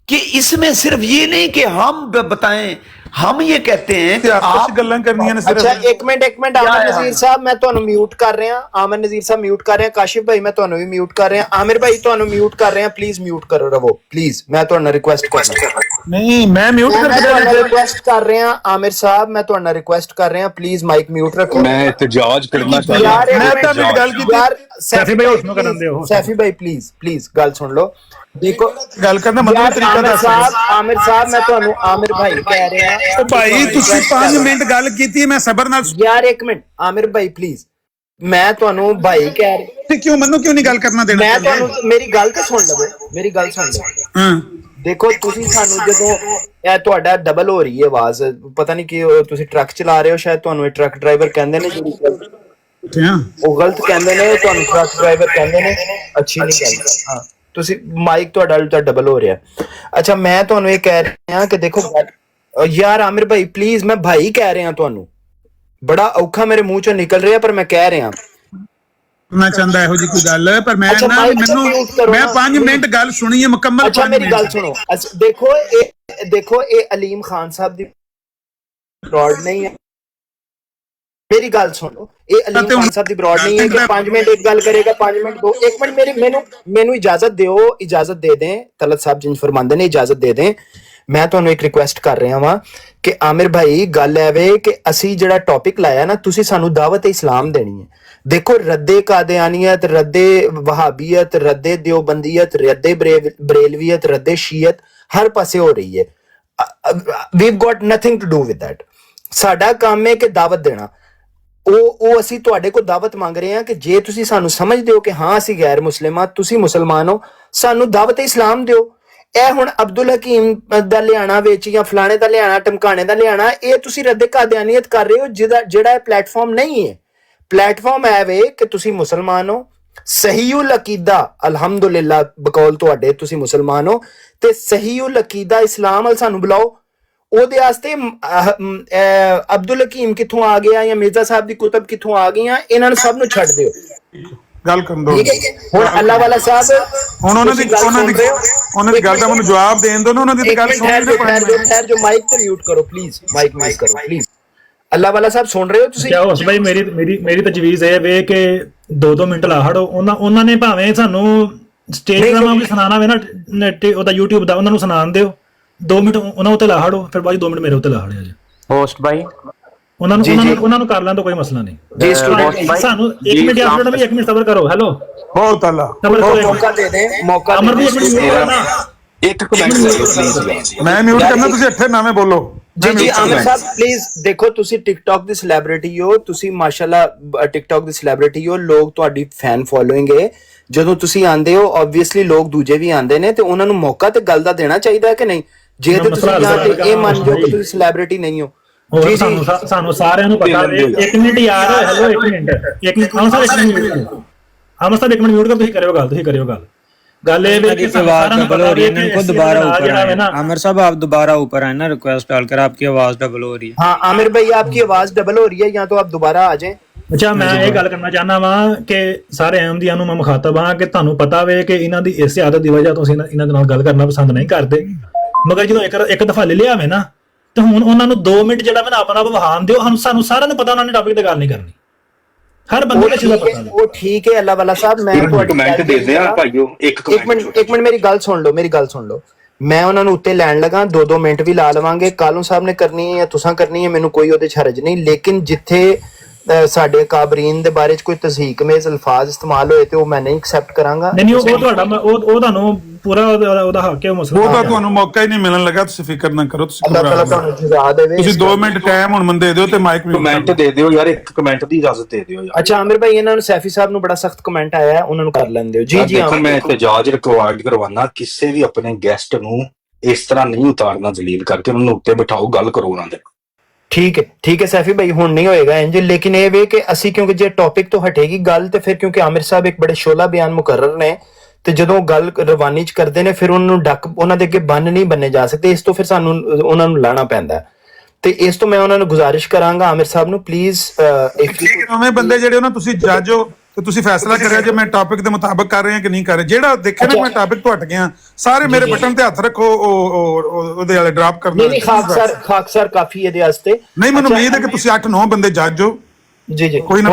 [SPEAKER 7] कि इसमें सिर्फ ये नहीं कि हम बताएं, हम ये कहते हैं कि आप
[SPEAKER 2] गल्लां करनियां ने सिर्फ।
[SPEAKER 1] अच्छा एक मिनट आमिर नजीर साहब मैं ਤੁਹਾਨੂੰ ਮਿਊਟ ਕਰ ਰਿਹਾ, ਆमिर नजीर ਸਾਹਿਬ ਮਿਊਟ ਕਰ ਰਿਹਾ, ਕਾਸ਼ਿਫ ਭਾਈ ਮੈਂ ਤੁਹਾਨੂੰ ਵੀ ਮਿਊਟ ਕਰ ਰਿਹਾ, ਆमिर ਭਾਈ ਤੁਹਾਨੂੰ ਮਿਊਟ ਕਰ ਰਿਹਾ, ਪਲੀਜ਼ ਮਿਊਟ ਕਰੋ ਰਵੋ ਪਲੀਜ਼, ਮੈਂ ਤੁਹਾਨੂੰ ਰਿਕੁਐਸਟ ਕਰ ਰਿਹਾ।
[SPEAKER 2] ਨਹੀਂ ਮੈਂ ਮਿਊਟ ਕਰਕੇ
[SPEAKER 1] ਰਿਕੁਐਸਟ ਕਰ ਰਿਹਾ ਆमिर ਸਾਹਿਬ, ਮੈਂ ਤੁਹਾਨੂੰ ਰਿਕੁਐਸਟ ਕਰ ਰਿਹਾ, ਪਲੀਜ਼ ਮਾਈਕ ਮਿਊਟ ਰੱਖੋ।
[SPEAKER 3] मैं एहतजाज करना चाहता हूं।
[SPEAKER 2] ਮੈਂ ਤਾਂ ਇੱਕ ਗੱਲ ਕੀਤੀ
[SPEAKER 1] ਯਾਰ
[SPEAKER 5] ਸੈਫੀ ਭਾਈ ਉਸ ਨੂੰ ਕਰਨ ਦਿਓ।
[SPEAKER 1] ਸੈਫੀ ਭਾਈ ਪਲੀਜ਼ ਗੱਲ ਸੁਣ ਲਓ। ਦੇਖੋ
[SPEAKER 2] ਗੱਲ ਕਰਨਾ ਮਤਲਬ ਤਰੀਕਾ ਦੱਸ।
[SPEAKER 1] ਆमिर ਸਾਹਿਬ ਮੈਂ ਤੁਹਾਨੂੰ ਆमिर ਭਾਈ ਕਹਿ ਰਿਹਾ।
[SPEAKER 2] ਉਹ ਭਾਈ ਤੁਸੀਂ 5 ਮਿੰਟ ਗੱਲ ਕੀਤੀ, ਮੈਂ ਸਬਰ ਨਾਲ।
[SPEAKER 1] ਯਾਰ ਇੱਕ ਮਿੰਟ ਆमिर ਭਾਈ ਪਲੀਜ਼, ਮੈਂ ਤੁਹਾਨੂੰ ਭਾਈ ਕਹਿ ਰਿਹਾ।
[SPEAKER 2] ਤੇ ਕਿਉਂ ਮੈਨੂੰ ਕਿਉਂ ਨਹੀਂ ਗੱਲ ਕਰਨਾ ਦੇਣਾ?
[SPEAKER 1] ਮੈਂ ਤੁਹਾਨੂੰ ਮੇਰੀ ਗੱਲ ਤਾਂ ਸੁਣ ਲਵੋ, ਮੇਰੀ ਗੱਲ ਸੁਣ ਲਵੋ।
[SPEAKER 2] ਹਾਂ
[SPEAKER 1] ਦੇਖੋ ਤੁਸੀਂ ਸਾਨੂੰ ਜਦੋਂ ਇਹ ਤੁਹਾਡਾ ਡਬਲ ਹੋ ਰਹੀ ਹੈ ਆਵਾਜ਼, ਪਤਾ ਨਹੀਂ ਕਿ ਤੁਸੀਂ ਟਰੱਕ ਚਲਾ ਰਹੇ ਹੋ, ਸ਼ਾਇਦ ਤੁਹਾਨੂੰ ਇਹ ਟਰੱਕ ਡਰਾਈਵਰ ਕਹਿੰਦੇ ਨੇ, ਉਹ ਗਲਤ ਕਹਿੰਦੇ ਨੇ, ਤੁਹਾਨੂੰ ਟਰੱਕ ਡਰਾਈਵਰ ਕਹਿੰਦੇ ਨੇ, ਅੱਛੀ ਨਹੀਂ ਕਹਿੰਦੇ। ਹਾਂ ਤੁਸੀਂ ਮਾਈਕ ਤੁਹਾਡਾ ਉਲਟਾ ਡਬਲ ਹੋ ਰਿਹਾ। ਅੱਛਾ ਮੈਂ ਤੁਹਾਨੂੰ ਇਹ ਕਹਿ ਰਿਹਾ ਕਿ ਦੇਖੋ ਯਾਰ ਆਮਿਰ ਭਾਈ ਪਲੀਜ਼, ਮੈਂ ਭਾਈ ਕਹਿ ਰਿਹਾ ਤੁਹਾਨੂੰ, ਬੜਾ ਔਖਾ ਮੇਰੇ ਮੂੰਹ ਚੋਂ ਨਿਕਲ ਰਿਹਾ ਪਰ ਮੈਂ ਕਹਿ ਰਿਹਾ।
[SPEAKER 2] ਮੈਂ ਚਾਹੁੰਦਾ ਇਹੋ ਜਿਹੀ ਕੋਈ ਗੱਲ, ਪਰ ਮੈਂ
[SPEAKER 1] ਅੱਛਾ,
[SPEAKER 2] ਨਾ
[SPEAKER 1] ਮਾਈਕ
[SPEAKER 2] ਮੈਨੂੰ
[SPEAKER 1] mute ਕਰੋ
[SPEAKER 2] ਮੈਂ
[SPEAKER 1] ਨਾ।
[SPEAKER 2] 5 ਮਿੰਟ ਗੱਲ ਸੁਣੀ ਹੈ ਮੁਕੰਮਲ।
[SPEAKER 1] ਅੱਛਾ ਮੇਰੀ ਗੱਲ ਸੁਣੋ। ਦੇਖੋ ਇਹ ਅਲੀਮ ਖਾਨ ਸਾਹਿਬ ਦੀ ਬਰੋਡ ਨਹੀਂ ਹੈ। ਮੇਰੀ ਗੱਲ ਸੁਣੋ, ਇਹ ਅਲੀਮ ਖਾਨ ਸਾਹਿਬ ਦੀ ਬਰੋਡ ਨਹੀਂ ਹੈ ਕਿ 5 ਮਿੰਟ ਇੱਕ ਗੱਲ ਕਰੇਗਾ, 5 ਮਿੰਟ ਦੋ। ਇੱਕ ਮਿੰਟ ਮੈਨੂੰ ਇਜਾਜ਼ਤ ਦਿਓ, ਇਜਾਜ਼ਤ ਦੇ ਦੇं। ਤਲਤ ਸਾਹਿਬ ਜਿੰਜ ਫਰਮਾਉਂਦੇ ਨੇ ਇਜਾਜ਼ਤ ਦੇ ਦੇं। ਮੈਂ ਤੁਹਾਨੂੰ ਇੱਕ ਰਿਕੁਐਸਟ ਕਰ ਰਿਹਾ ਵਾਂ ਕਿ ਆਮਿਰ ਭਾਈ ਗੱਲ ਐਵੇਂ ਕਿ ਅਸੀਂ ਜਿਹੜਾ ਟੌਪਿਕ ਲਾਇਆ ਨਾ, ਤੁਸੀਂ ਸਾਨੂੰ ਦਾਵਤ ਇਸਲਾਮ ਦੇਣੀ ਹੈ। ਦੇਖੋ ਰੱਦੇ ਕਾदियानियत, ਰੱਦੇ ਵਹਾਬੀਅਤ, ਰੱਦੇ ਦਿਓਬੰਦੀਅਤ, ਰੱਦੇ ਬਰੇਲਵੀਅਤ, ਰੱਦੇ ਸ਼ੀਅਤ ਹਰ ਪਾਸੇ ਹੋ ਰਹੀ ਹੈ। we've got nothing to do with that। ਸਾਡਾ ਕੰਮ ਹੈ ਕਿ ਦਾਵਤ ਦੇਣਾ। ਉਹ ਅਸੀਂ ਤੁਹਾਡੇ ਕੋਲ ਦਾਵਤ ਮੰਗ ਰਹੇ ਹਾਂ ਕਿ ਜੇ ਤੁਸੀਂ ਸਾਨੂੰ ਸਮਝਦੇ ਹੋ ਕਿ ਹਾਂ ਅਸੀਂ ਗੈਰ ਮੁਸਲਿਮ ਹਾਂ, ਤੁਸੀਂ ਮੁਸਲਮਾਨ ਹੋ, ਸਾਨੂੰ ਦਾਵਤ ਇਸਲਾਮ ਦਿਓ। ਇਹ ਹੁਣ ਅਬਦੁਲ ਹਕੀਮ ਦਾ ਲਿਆਣਾ ਵਿੱਚ ਜਾਂ ਫਲਾਣੇ ਦਾ ਲਿਆਣਾ, ਟਮਕਾਣੇ ਦਾ ਲਿਆਣਾ, ਇਹ ਤੁਸੀਂ ਰੱਦੇ ਕਾदियानियत ਕਰ ਰਹੇ ਹੋ, ਜਿਹੜਾ ਇਹ ਪਲੇਟਫਾਰਮ ਨਹੀਂ ਹੈ। ਪਲੇਟਫਾਰਮ ਹੈ ਵੇ ਕਿ ਤੁਸੀਂ ਮੁਸਲਮਾਨ ਹੋ, ਸਹੀਉਲ ਅਕੀਦਾ ਅਲਹਮਦੁਲਿਲਾ ਬਕੌਲ ਤੁਹਾਡੇ ਤੁਸੀਂ ਮੁਸਲਮਾਨ ਹੋ, ਤੇ ਸਹੀਉਲ ਅਕੀਦਾ ਇਸਲਾਮ ਵੱਲ ਸਾਨੂੰ ਬੁਲਾਓ। ਉਹਦੇ ਵਾਸਤੇ ਅਬਦੁਲ ਹਕੀਮ ਕਿੱਥੋਂ ਆ ਗਿਆ ਜਾਂ ਮਿਰਜ਼ਾ ਸਾਹਿਬ ਦੀ ਕੁਤਬ ਕਿੱਥੋਂ ਆ ਗਈਆਂ, ਇਹਨਾਂ ਨੂੰ ਸਭ ਨੂੰ ਛੱਡ ਦਿਓ।
[SPEAKER 2] ਗੱਲ ਕਰਨ ਦੋ
[SPEAKER 1] ਹੁਣ ਅੱਲਾਹ ਵਾਲਾ ਸਾਹਿਬ,
[SPEAKER 2] ਹੁਣ ਉਹਨਾਂ ਦੀ ਗੱਲ ਦਾ ਮੈਨੂੰ ਜਵਾਬ ਦੇਣ ਦਿਓ ਨਾ। ਉਹਨਾਂ ਦੀ ਗੱਲ ਸੁਣ ਰਹੇ
[SPEAKER 1] ਠਹਿਰ ਜੋ ਮਾਈਕ ਤੇ ਮਿਊਟ ਕਰੋ ਪਲੀਜ਼, ਮਾਈਕ ਮਿਊਟ ਕਰੋ ਪਲੀਜ਼। ਅੱਲਾਹ ਵਾਲਾ ਸਾਹਿਬ ਸੁਣ ਰਹੇ ਹੋ ਤੁਸੀਂ?
[SPEAKER 5] ਕਿਆ ਹੋਸ ਭਾਈ, ਮੇਰੀ ਤਜਵੀਜ਼ ਇਹ ਵੇ ਕਿ 2-2 ਮਿੰਟ ਲਾ ਹੜੋ। ਉਹਨਾਂ ਨੇ ਭਾਵੇਂ ਸਾਨੂੰ ਸਟੇਜ ਡਰਾਮਾ ਵੀ ਸੁਣਾਣਾ ਵੇ ਨਾ, ਨੈਟ ਉਹਦਾ YouTube ਦਾ, ਉਹਨਾਂ ਨੂੰ ਸੁਣਾਣ ਦਿਓ। 2 ਮਿੰਟ ਉਹਨਾਂ ਉੱਤੇ ਲਾ ਹੜੋ, ਫਿਰ ਬਾਅਦ 2 ਮਿੰਟ ਮੇਰੇ ਉੱਤੇ ਲਾ ਹੜਿਆ ਜੀ
[SPEAKER 8] ਹੋਸਟ ਭਾਈ।
[SPEAKER 5] ਉਹਨਾਂ ਨੂੰ ਕਰ ਲੈਣ ਤੋਂ ਕੋਈ ਮਸਲਾ ਨਹੀਂ।
[SPEAKER 1] ਜੀ ਸਟੂਡੈਂਟ
[SPEAKER 5] ਸਾਨੂੰ 1 ਮਿੰਟ ਜਾਂ 1 ਮਿੰਟ ਸਬਰ ਕਰੋ। ਹੈਲੋ
[SPEAKER 2] ਬਹੁਤ ਅੱਲਾ
[SPEAKER 1] ਮੌਕਾ ਦੇ ਦੇ, ਮੌਕਾ
[SPEAKER 5] ਅਮਰ ਵੀ 1 ਮਿੰਟ
[SPEAKER 3] ਇੱਕ ਕਮੈਂਟ ਕਰੋ ਪਲੀਜ਼।
[SPEAKER 2] ਮੈਂ ਮਿਊਟ ਕਰਨਾ, ਤੁਸੀਂ ਇੱਥੇ ਨਾਵੇਂ ਬੋਲੋ।
[SPEAKER 1] ਜੀ ਆਮਿਰ ਸਾਹਿਬ ਪਲੀਜ਼ ਦੇਖੋ, ਤੁਸੀਂ ਟਿਕਟੌਕ ਦੀ ਸੈਲੀਬ੍ਰਿਟੀ ਹੋ, ਤੁਸੀਂ ਮਾਸ਼ਾਅੱਲਾ ਟਿਕਟੌਕ ਦੀ ਸੈਲੀਬ੍ਰਿਟੀ ਹੋ, ਲੋਕ ਤੁਹਾਡੀ ਫੈਨ ਫੋਲੋਇੰਗ ਹੈ। ਜਦੋਂ ਤੁਸੀਂ ਆਂਦੇ ਹੋ ਆਬਵੀਅਸਲੀ ਲੋਕ ਦੂਜੇ ਵੀ ਆਂਦੇ ਨੇ, ਤੇ ਉਹਨਾਂ ਨੂੰ ਮੌਕਾ ਤੇ ਗੱਲ ਦਾ ਦੇਣਾ ਚਾਹੀਦਾ ਹੈ ਕਿ ਨਹੀਂ? ਜੇ ਤੇ ਤੁਸੀਂ ਜਾਂ ਤੇ ਇਹ ਮੰਨ ਜਾਓ ਕਿ ਤੁਸੀਂ ਸੈਲੀਬ੍ਰਿਟੀ ਨਹੀਂ ਹੋ। ਜੀ
[SPEAKER 5] ਸਾਨੂੰ ਸਾਰਿਆਂ ਨੂੰ ਪਤਾ ਹੈ। 1 ਮਿੰਟ ਯਾਰ, ਹੈਲੋ 1 ਮਿੰਟ ਆਮਰ ਸਾਹਿਬ 1 ਮਿੰਟ ਮਿਊਟ ਕਰ, ਤੁਸੀਂ ਕਰਿਓ ਗੱਲ। ਗੱਲ ਇਹ है कि आवाज डबल हो रही है, इनको दोबारा ऊपर आना।
[SPEAKER 8] आमिर साहब आप दोबारा ऊपर आए ना, रिक्वेस्ट डालकर आपकी आवाज डबल हो रही है।
[SPEAKER 1] हाँ आमिर भाई आपकी आवाज डबल हो रही है, या तो आप दोबारा आ जाएं।
[SPEAKER 5] ਅੱਛਾ ਮੈਂ ਇਹ ਗੱਲ ਕਰਨਾ ਚਾਹੁੰਦਾ ਵਾਂ ਕਿ ਸਾਰੇ ਅਹਿਮਦੀਆਂ ਨੂੰ ਮੈਂ ਮੁਖਾਤਬ ਹਾਂ ਕਿ ਤੁਹਾਨੂੰ ਪਤਾ ਵੇ ਕਿ ਇਹਨਾਂ ਦੀ ਇਸੇ ਆਦਤ ਦੀ ਵਜ੍ਹਾ ਤੋਂ ਅਸੀਂ ਇਹਨਾਂ ਦੇ ਨਾਲ ਗੱਲ ਕਰਨਾ ਪਸੰਦ ਨਹੀਂ ਕਰਦੇ, ਮਗਰ ਜਦੋਂ ਇੱਕ ਦਫਾ ਲੈ ਲਿਆ ਵੇ ਨਾ, ਤੇ ਹੁਣ ਉਹਨਾਂ ਨੂੰ 2 ਮਿੰਟ ਜਿਹੜਾ ਮੈਂ ਆਪਣਾ ਵਿਹਾਨ ਦਿਓ। ਸਾਨੂੰ ਸਾਰਿਆਂ ਨੂੰ ਪਤਾ ਉਹਨਾਂ ਨੇ ਟਾਪਿਕ ਤੇ ਗੱਲ ਨਹੀਂ ਕਰਨੀ। ਹਰ ਬੰਦੇ ਨੂੰ ਚੀਜ਼ਾਂ ਪਤਾ ਨੇ।
[SPEAKER 1] ਉਹ ਠੀਕ ਹੈ ਅੱਲਾਹ ਵਾਲਾ ਸਾਹਿਬ, ਮੈਂ ਤੁਹਾਡੀ
[SPEAKER 3] ਕਮੈਂਟ ਦੇ ਦੇ ਆ ਭਾਈਓ। ਇੱਕ
[SPEAKER 1] ਮਿੰਟ ਮੇਰੀ ਗੱਲ ਸੁਣ ਲਓ। ਮੈਂ ਉਹਨਾਂ ਨੂੰ ਉੱਤੇ ਲੈਣ ਲਗਾ, 2-2 ਮਿੰਟ ਵੀ ਲਾ ਲਵਾਂਗੇ। ਕਾਲੂ ਸਾਹਿਬ ਨੇ ਕਰਨੀ ਹੈ ਜਾਂ ਤੁਸਾਂ ਕਰਨੀ ਹੈ, ਮੈਨੂੰ ਕੋਈ ਉਹਦੇ ਚ ਹਰਜ ਨਹੀਂ। ਲੇਕਿਨ ਜਿੱਥੇ ਸਾਡੇ ਕਾਬਰੀਨ ਦੇ ਬਾਰੇ ਚ ਕੋਈ ਤਸਹੀਕਮੇਜ਼ ਅਲਫਾਜ਼ ਇਸਤੇਮਾਲ ਹੋਏ ਤੇ ਉਹ ਮੈਂ ਨਹੀਂ ਐਕਸੈਪਟ ਕਰਾਂਗਾ।
[SPEAKER 5] ਨਹੀਂ ਉਹ ਤੁਹਾਡਾ ਉਹ ਤੁਹਾਨੂੰ ਪੂਰਾ ਉਹਦਾ ਹੱਕ ਹੈ। ਮਸਲਾ
[SPEAKER 2] ਉਹ ਤਾਂ ਤੁਹਾਨੂੰ ਮੌਕਾ ਹੀ ਨਹੀਂ ਮਿਲਣ ਲੱਗਾ, ਤੁਸੀਂ ਫਿਕਰ ਨਾ ਕਰੋ।
[SPEAKER 1] ਅੱਲਾਹ ਤਾਲਾ ਤੁਹਾਨੂੰ ਜਜ਼ਾ ਦੇਵੇ।
[SPEAKER 2] ਤੁਸੀਂ 2 ਮਿੰਟ ਟਾਈਮ ਹੁਣ ਮੰਦੇ ਦਿਓ ਤੇ ਮਾਈਕ
[SPEAKER 3] ਕਮੈਂਟ ਦੇ ਦਿਓ ਯਾਰ, ਇੱਕ ਕਮੈਂਟ ਦੀ ਇਜਾਜ਼ਤ ਦੇ ਦਿਓ ਯਾਰ।
[SPEAKER 1] ਅੱਛਾ ਆਮਿਰ ਭਾਈ, ਇਹਨਾਂ ਨੂੰ ਸੈਫੀ ਸਾਹਿਬ ਨੂੰ ਬੜਾ ਸਖਤ ਕਮੈਂਟ ਆਇਆ ਹੈ, ਉਹਨਾਂ ਨੂੰ ਕਰ ਲੈਣ ਦਿਓ। ਜੀ
[SPEAKER 3] ਦੇਖੋ ਮੈਂ ਇਤਜਾਜ ਰਿਕਵਾਇਰਡ ਕਰਵਾਉਣਾ, ਕਿਸੇ ਵੀ ਆਪਣੇ ਗੈਸਟ ਨੂੰ ਇਸ ਤਰ੍ਹਾਂ ਨਹੀਂ ਉਤਾਰਨਾ, ਜ਼ਲੀਲ ਕਰਕੇ ਉਹਨਾਂ ਨੂੰ ਉੱਤੇ ਬਿਠਾਓ, ਗੱਲ ਕਰੋ ਉਹਨਾਂ ਦੇ।
[SPEAKER 1] ਠੀਕ ਹੈ ਸੈਫੀ ਭਾਈ, ਹੁਣ ਨਹੀਂ ਹੋਏਗਾ ਇੰਜ। ਲੇਕਿਨ ਇਹ ਵੇ ਕਿ ਅਸੀਂ ਕਿਉਂਕਿ ਜੇ ਟੌਪਿਕ ਤੋਂ ਹਟੇਗੀ ਗੱਲ, ਤੇ ਫਿਰ ਕਿਉਂਕਿ ਆਮਿਰ ਸਾਹਿਬ ਇੱਕ ਬੜੇ ਸ਼ੋਲਾ ਬਿਆਨ ਮੁਕਰਰ ਨੇ, ਤੇ ਜਦੋਂ ਗੱਲ ਰਵਾਨੀ ਚ ਕਰਦੇ ਨੇ ਫਿਰ ਉਹਨਾਂ ਨੂੰ ਉਹਨਾਂ ਦੇ ਅੱਗੇ ਬੰਨ ਨਹੀਂ ਬੰਨੇ ਜਾ ਸਕਦੇ। ਇਸ ਤੋਂ ਫਿਰ ਸਾਨੂੰ ਉਹਨਾਂ ਨੂੰ ਲਾਣਾ ਪੈਂਦਾ। ਤੇ ਇਸ ਤੋਂ ਮੈਂ ਉਹਨਾਂ ਨੂੰ ਗੁਜ਼ਾਰਿਸ਼ ਕਰਾਂਗਾ ਆਮਿਰ ਸਾਹਿਬ ਨੂੰ ਪਲੀਜ਼,
[SPEAKER 2] ਨਵੇਂ ਬੰਦੇ ਜਿਹੜੇ ਉਹਨਾਂ ਤੁਸੀਂ ਜੱਜ ਹੋ ਤੇ ਤੁਸੀਂ ਫੈਸਲਾ ਕਰਿਆ ਜੇ ਮੈਂ ਟੌਪਿਕ ਦੇ ਮੁਤਾਬਕ ਕਰ ਰਿਹਾ ਕਿ ਨਹੀਂ ਕਰ ਰਿਹਾ। ਜਿਹੜਾ ਦੇਖੇ ਨਾ ਮੈਂ ਟੌਪਿਕ ਤੋਂ ਹਟ ਗਿਆ, ਸਾਰੇ ਮੇਰੇ ਬਟਨ ਤੇ ਹੱਥ ਰੱਖੋ, ਉਹਦੇ ਵਾਲੇ ਡ੍ਰੌਪ ਕਰਨਾ।
[SPEAKER 1] ਨਹੀਂ ਖਾਕਸਰ ਕਾਫੀ ਇਹਦੇ ਵਾਸਤੇ
[SPEAKER 2] ਨਹੀਂ। ਮੈਨੂੰ ਉਮੀਦ ਹੈ ਕਿ ਤੁਸੀਂ 8-9 ਬੰਦੇ ਜੱਜ ਹੋ।
[SPEAKER 1] ਜੀ
[SPEAKER 2] ਕੋਈ ਨਾ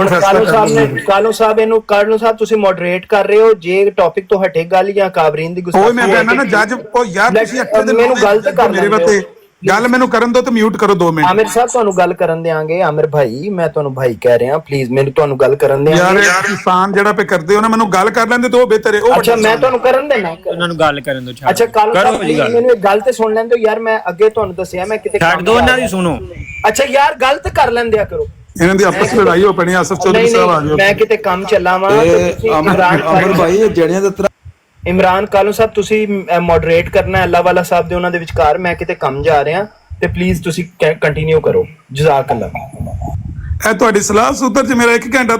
[SPEAKER 1] ਕਾਲੂ ਸਾਹਿਬ ਤੁਸੀਂ ਮੋਡਰੇਟ ਕਰ ਰਹੇ ਹੋ। ਜੇ ਟੌਪਿਕ ਤੋਂ ਹਟੇ ਗੱਲ ਜਾਂ ਕਾਬਰੀਨ ਦੀ ਗੁਸਤਾਖੀ,
[SPEAKER 2] ਉਹ ਮੈਂ ਕਹਿੰਦਾ ਨਾ ਜੱਜ, ਉਹ ਯਾਰ ਤੁਸੀਂ ਅੱਖੇ ਦੇ
[SPEAKER 1] ਮੈਨੂੰ ਗੱਲ ਤੇ ਕਰ
[SPEAKER 2] ਮੇਰੇ ਵਾਸਤੇ ਗੱਲ ਮੈਨੂੰ ਕਰਨ ਦੋ ਤੇ ਮਿਊਟ ਕਰੋ 2 ਮਿੰਟ।
[SPEAKER 1] ਆਮਿਰ ਸਾਹਿਬ ਤੁਹਾਨੂੰ ਗੱਲ ਕਰਨ ਦੇਾਂਗੇ। ਆਮਿਰ ਭਾਈ ਮੈਂ ਤੁਹਾਨੂੰ ਭਾਈ ਕਹਿ ਰਿਹਾ, ਪਲੀਜ਼ ਮੈਨੂੰ ਤੁਹਾਨੂੰ ਗੱਲ ਕਰਨ ਦੇਾਂਗੇ।
[SPEAKER 2] ਯਾਰ ਇਨਸਾਨ ਜਿਹੜਾ ਪੇ ਕਰਦੇ ਹੋ ਨਾ, ਮੈਨੂੰ ਗੱਲ ਕਰ ਲੈਂਦੇ ਤੇ ਉਹ ਬਿਹਤਰ ਹੈ। ਉਹ
[SPEAKER 1] ਅੱਛਾ ਮੈਂ ਤੁਹਾਨੂੰ ਕਰਨ ਦੇਣਾ,
[SPEAKER 8] ਉਹਨਾਂ ਨੂੰ ਗੱਲ ਕਰਨ ਦਿਓ।
[SPEAKER 1] ਅੱਛਾ ਕਾਲੂ ਸਾਹਿਬ ਮੈਨੂੰ ਇੱਕ ਗੱਲ ਤੇ ਸੁਣ ਲੈਣ ਦਿਓ ਯਾਰ। ਮੈਂ ਅੱਗੇ ਤੁਹਾਨੂੰ ਦੱਸਿਆ ਮੈਂ ਕਿਤੇ
[SPEAKER 8] ਛੱਡ ਦੋ, ਇਹਨਾਂ ਦੀ ਸੁਣੋ।
[SPEAKER 1] ਅੱਛਾ ਯਾਰ ਗੱਲ ਤੇ ਕਰ ਲੈਂਦਿਆ ਕਰੋ।
[SPEAKER 2] ਇਹਨਾਂ ਦੀ ਆਪਸ ਵਿੱਚ ਲੜਾਈ ਹੋ ਪੈਣੀ। ਆਸਫ ਚੌਧਰੀ ਸਾਹਿਬ ਆ ਜਾਓ।
[SPEAKER 1] ਮੈਂ ਕਿਤੇ ਕੰਮ ਚੱਲਾਂ ਵਾਂ।
[SPEAKER 9] ਅਮਰ ਭਾਈ ਜਿਹੜੀਆਂ ਦਾ
[SPEAKER 1] ਇਮਰਾਨ ਕਾਲੂ ਸਾਹਿਬ ਤੁਸੀਂ ਮੋਡਰੇਟ ਕਰਨਾ ਅੱਲਾਹ ਵਾਲਾ ਸਾਹਿਬ ਦੇ ਉਹਨਾਂ ਦੇ ਵਿਚਕਾਰ। ਮੈਂ ਕਿਤੇ ਕੰਮ ਜਾ ਰਿਹਾ ਤੇ ਪਲੀਜ਼ ਤੁਸੀਂ ਕੰਟੀਨਿਊ ਕਰੋ। ਜਜ਼ਾਕ ਅੱਲਾਹ।
[SPEAKER 2] ਇਹ ਤੁਹਾਡੀ ਸਲਾਹ ਸੂਤਰ ਚ ਮੇਰਾ 1 ਘੰਟਾ